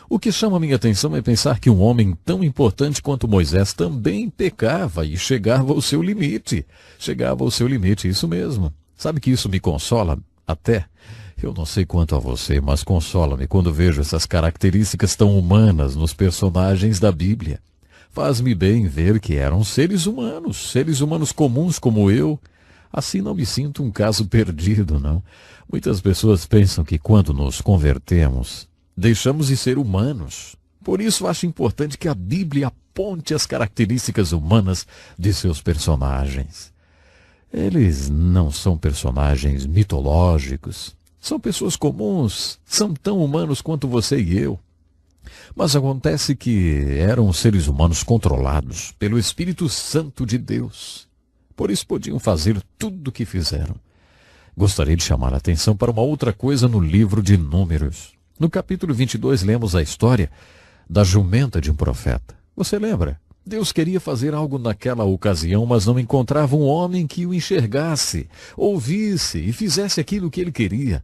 Speaker 1: O que chama minha atenção é pensar que um homem tão importante quanto Moisés também pecava e chegava ao seu limite. Chegava ao seu limite, isso mesmo. Sabe que isso me consola até? Eu não sei quanto a você, mas consola-me quando vejo essas características tão humanas nos personagens da Bíblia. Faz-me bem ver que eram seres humanos comuns como eu. Assim não me sinto um caso perdido, não. Muitas pessoas pensam que quando nos convertemos, deixamos de ser humanos. Por isso acho importante que a Bíblia aponte as características humanas de seus personagens. Eles não são personagens mitológicos. São pessoas comuns, são tão humanos quanto você e eu. Mas acontece que eram seres humanos controlados pelo Espírito Santo de Deus. Por isso podiam fazer tudo o que fizeram. Gostaria de chamar a atenção para uma outra coisa no livro de Números. No capítulo 22 lemos a história da jumenta de um profeta. Você lembra? Deus queria fazer algo naquela ocasião, mas não encontrava um homem que o enxergasse, ouvisse e fizesse aquilo que ele queria.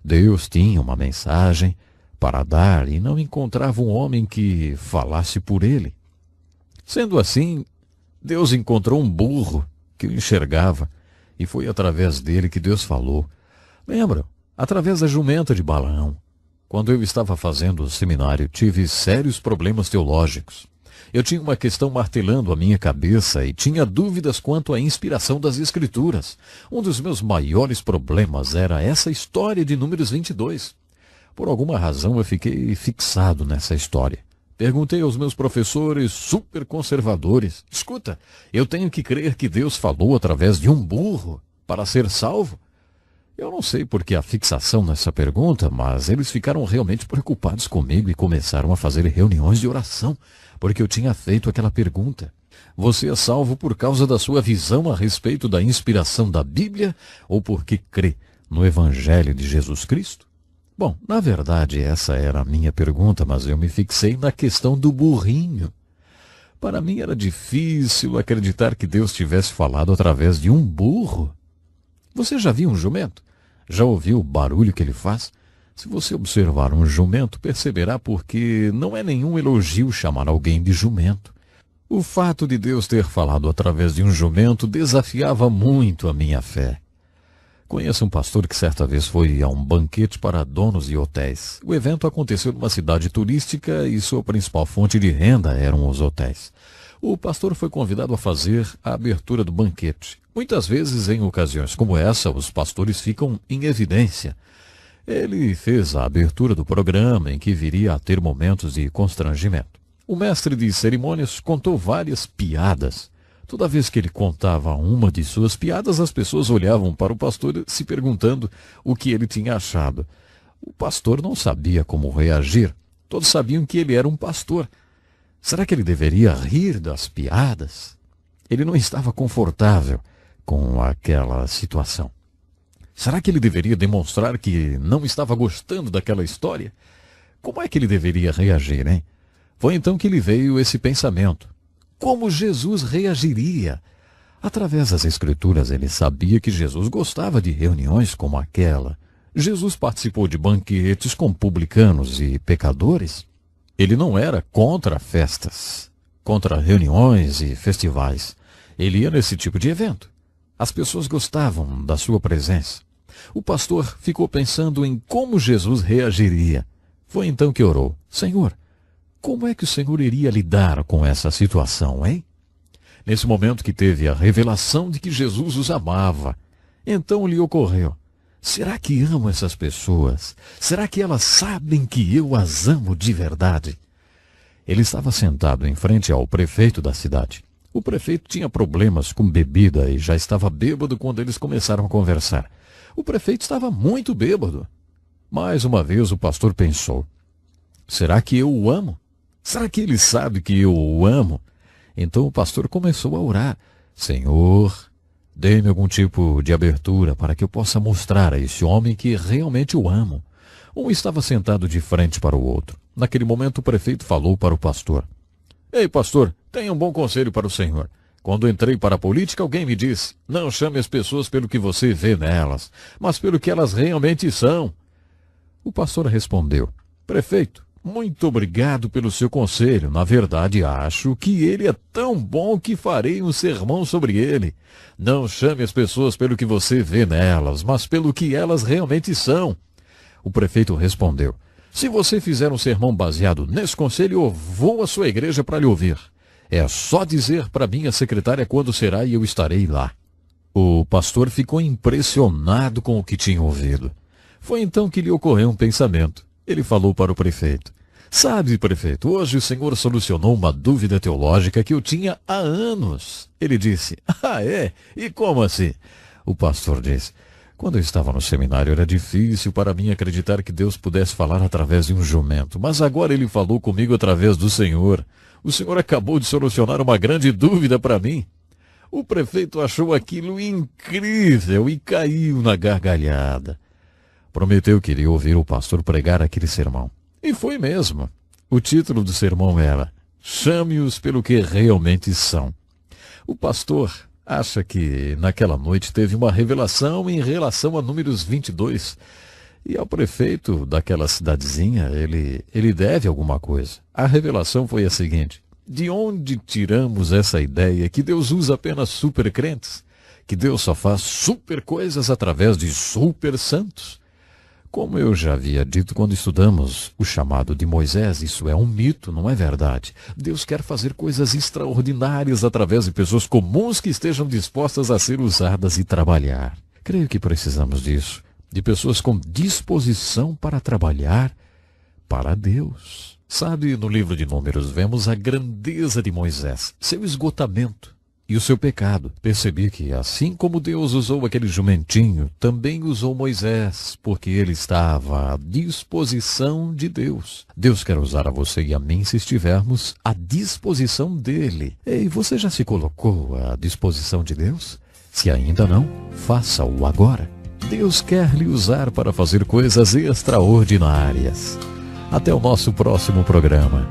Speaker 1: Deus tinha uma mensagem para dar e não encontrava um homem que falasse por ele. Sendo assim, Deus encontrou um burro que o enxergava e foi através dele que Deus falou. Lembram? Através da jumenta de Balaão. Quando eu estava fazendo o seminário, tive sérios problemas teológicos. Eu tinha uma questão martelando a minha cabeça e tinha dúvidas quanto à inspiração das Escrituras. Um dos meus maiores problemas era essa história de Números 22. Por alguma razão eu fiquei fixado nessa história. Perguntei aos meus professores super conservadores: escuta, eu tenho que crer que Deus falou através de um burro para ser salvo? Eu não sei por que a fixação nessa pergunta, mas eles ficaram realmente preocupados comigo e começaram a fazer reuniões de oração, porque eu tinha feito aquela pergunta. Você é salvo por causa da sua visão a respeito da inspiração da Bíblia ou porque crê no Evangelho de Jesus Cristo? Bom, na verdade essa era a minha pergunta, mas eu me fixei na questão do burrinho. Para mim era difícil acreditar que Deus tivesse falado através de um burro. Você já viu um jumento? Já ouviu o barulho que ele faz? Se você observar um jumento, perceberá porque não é nenhum elogio chamar alguém de jumento. O fato de Deus ter falado através de um jumento desafiava muito a minha fé. Conheço um pastor que certa vez foi a um banquete para donos de hotéis. O evento aconteceu numa cidade turística e sua principal fonte de renda eram os hotéis. O pastor foi convidado a fazer a abertura do banquete. Muitas vezes, em ocasiões como essa, os pastores ficam em evidência. Ele fez a abertura do programa, em que viria a ter momentos de constrangimento. O mestre de cerimônias contou várias piadas. Toda vez que ele contava uma de suas piadas, as pessoas olhavam para o pastor se perguntando o que ele tinha achado. O pastor não sabia como reagir. Todos sabiam que ele era um pastor. Será que ele deveria rir das piadas? Ele não estava confortável com aquela situação. Será que ele deveria demonstrar que não estava gostando daquela história? Como é que ele deveria reagir, hein? Foi então que lhe veio esse pensamento. Como Jesus reagiria? Através das Escrituras, ele sabia que Jesus gostava de reuniões como aquela. Jesus participou de banquetes com publicanos e pecadores. Ele não era contra festas, contra reuniões e festivais. Ele ia nesse tipo de evento. As pessoas gostavam da sua presença. O pastor ficou pensando em como Jesus reagiria. Foi então que orou: Senhor, como é que o Senhor iria lidar com essa situação, hein? Nesse momento que teve a revelação de que Jesus os amava, então lhe ocorreu: será que amo essas pessoas? Será que elas sabem que eu as amo de verdade? Ele estava sentado em frente ao prefeito da cidade. O prefeito tinha problemas com bebida e já estava bêbado quando eles começaram a conversar. O prefeito estava muito bêbado. Mais uma vez o pastor pensou: será que eu o amo? Será que ele sabe que eu o amo? Então o pastor começou a orar: Senhor, dê-me algum tipo de abertura para que eu possa mostrar a esse homem que realmente o amo. Um estava sentado de frente para o outro. Naquele momento o prefeito falou para o pastor: Ei, pastor, tenho um bom conselho para o senhor. Quando entrei para a política, alguém me disse: não chame as pessoas pelo que você vê nelas, mas pelo que elas realmente são. O pastor respondeu: prefeito, muito obrigado pelo seu conselho. Na verdade, acho que ele é tão bom que farei um sermão sobre ele. Não chame as pessoas pelo que você vê nelas, mas pelo que elas realmente são. O prefeito respondeu: se você fizer um sermão baseado nesse conselho, eu vou à sua igreja para lhe ouvir. É só dizer para minha secretária quando será e eu estarei lá. O pastor ficou impressionado com o que tinha ouvido. Foi então que lhe ocorreu um pensamento. Ele falou para o prefeito: sabe, prefeito, hoje o senhor solucionou uma dúvida teológica que eu tinha há anos. Ele disse: ah, é? E como assim? O pastor disse: quando eu estava no seminário era difícil para mim acreditar que Deus pudesse falar através de um jumento, mas agora ele falou comigo através do Senhor. O senhor acabou de solucionar uma grande dúvida para mim. O prefeito achou aquilo incrível e caiu na gargalhada. Prometeu que iria ouvir o pastor pregar aquele sermão. E foi mesmo. O título do sermão era: Chame-os pelo que realmente são. O pastor acha que naquela noite teve uma revelação em relação a Números 22. E ao prefeito daquela cidadezinha, ele deve alguma coisa. A revelação foi a seguinte: de onde tiramos essa ideia que Deus usa apenas super crentes? Que Deus só faz super coisas através de super santos? Como eu já havia dito quando estudamos o chamado de Moisés, isso é um mito, não é verdade. Deus quer fazer coisas extraordinárias através de pessoas comuns que estejam dispostas a ser usadas e trabalhar. Creio que precisamos disso. De pessoas com disposição para trabalhar para Deus. Sabe, no livro de Números vemos a grandeza de Moisés, seu esgotamento e o seu pecado. Percebi que assim como Deus usou aquele jumentinho, também usou Moisés, porque ele estava à disposição de Deus. Deus quer usar a você e a mim se estivermos à disposição dele. E você já se colocou à disposição de Deus? Se ainda não, faça-o agora. Deus quer lhe usar para fazer coisas extraordinárias. Até o nosso próximo programa.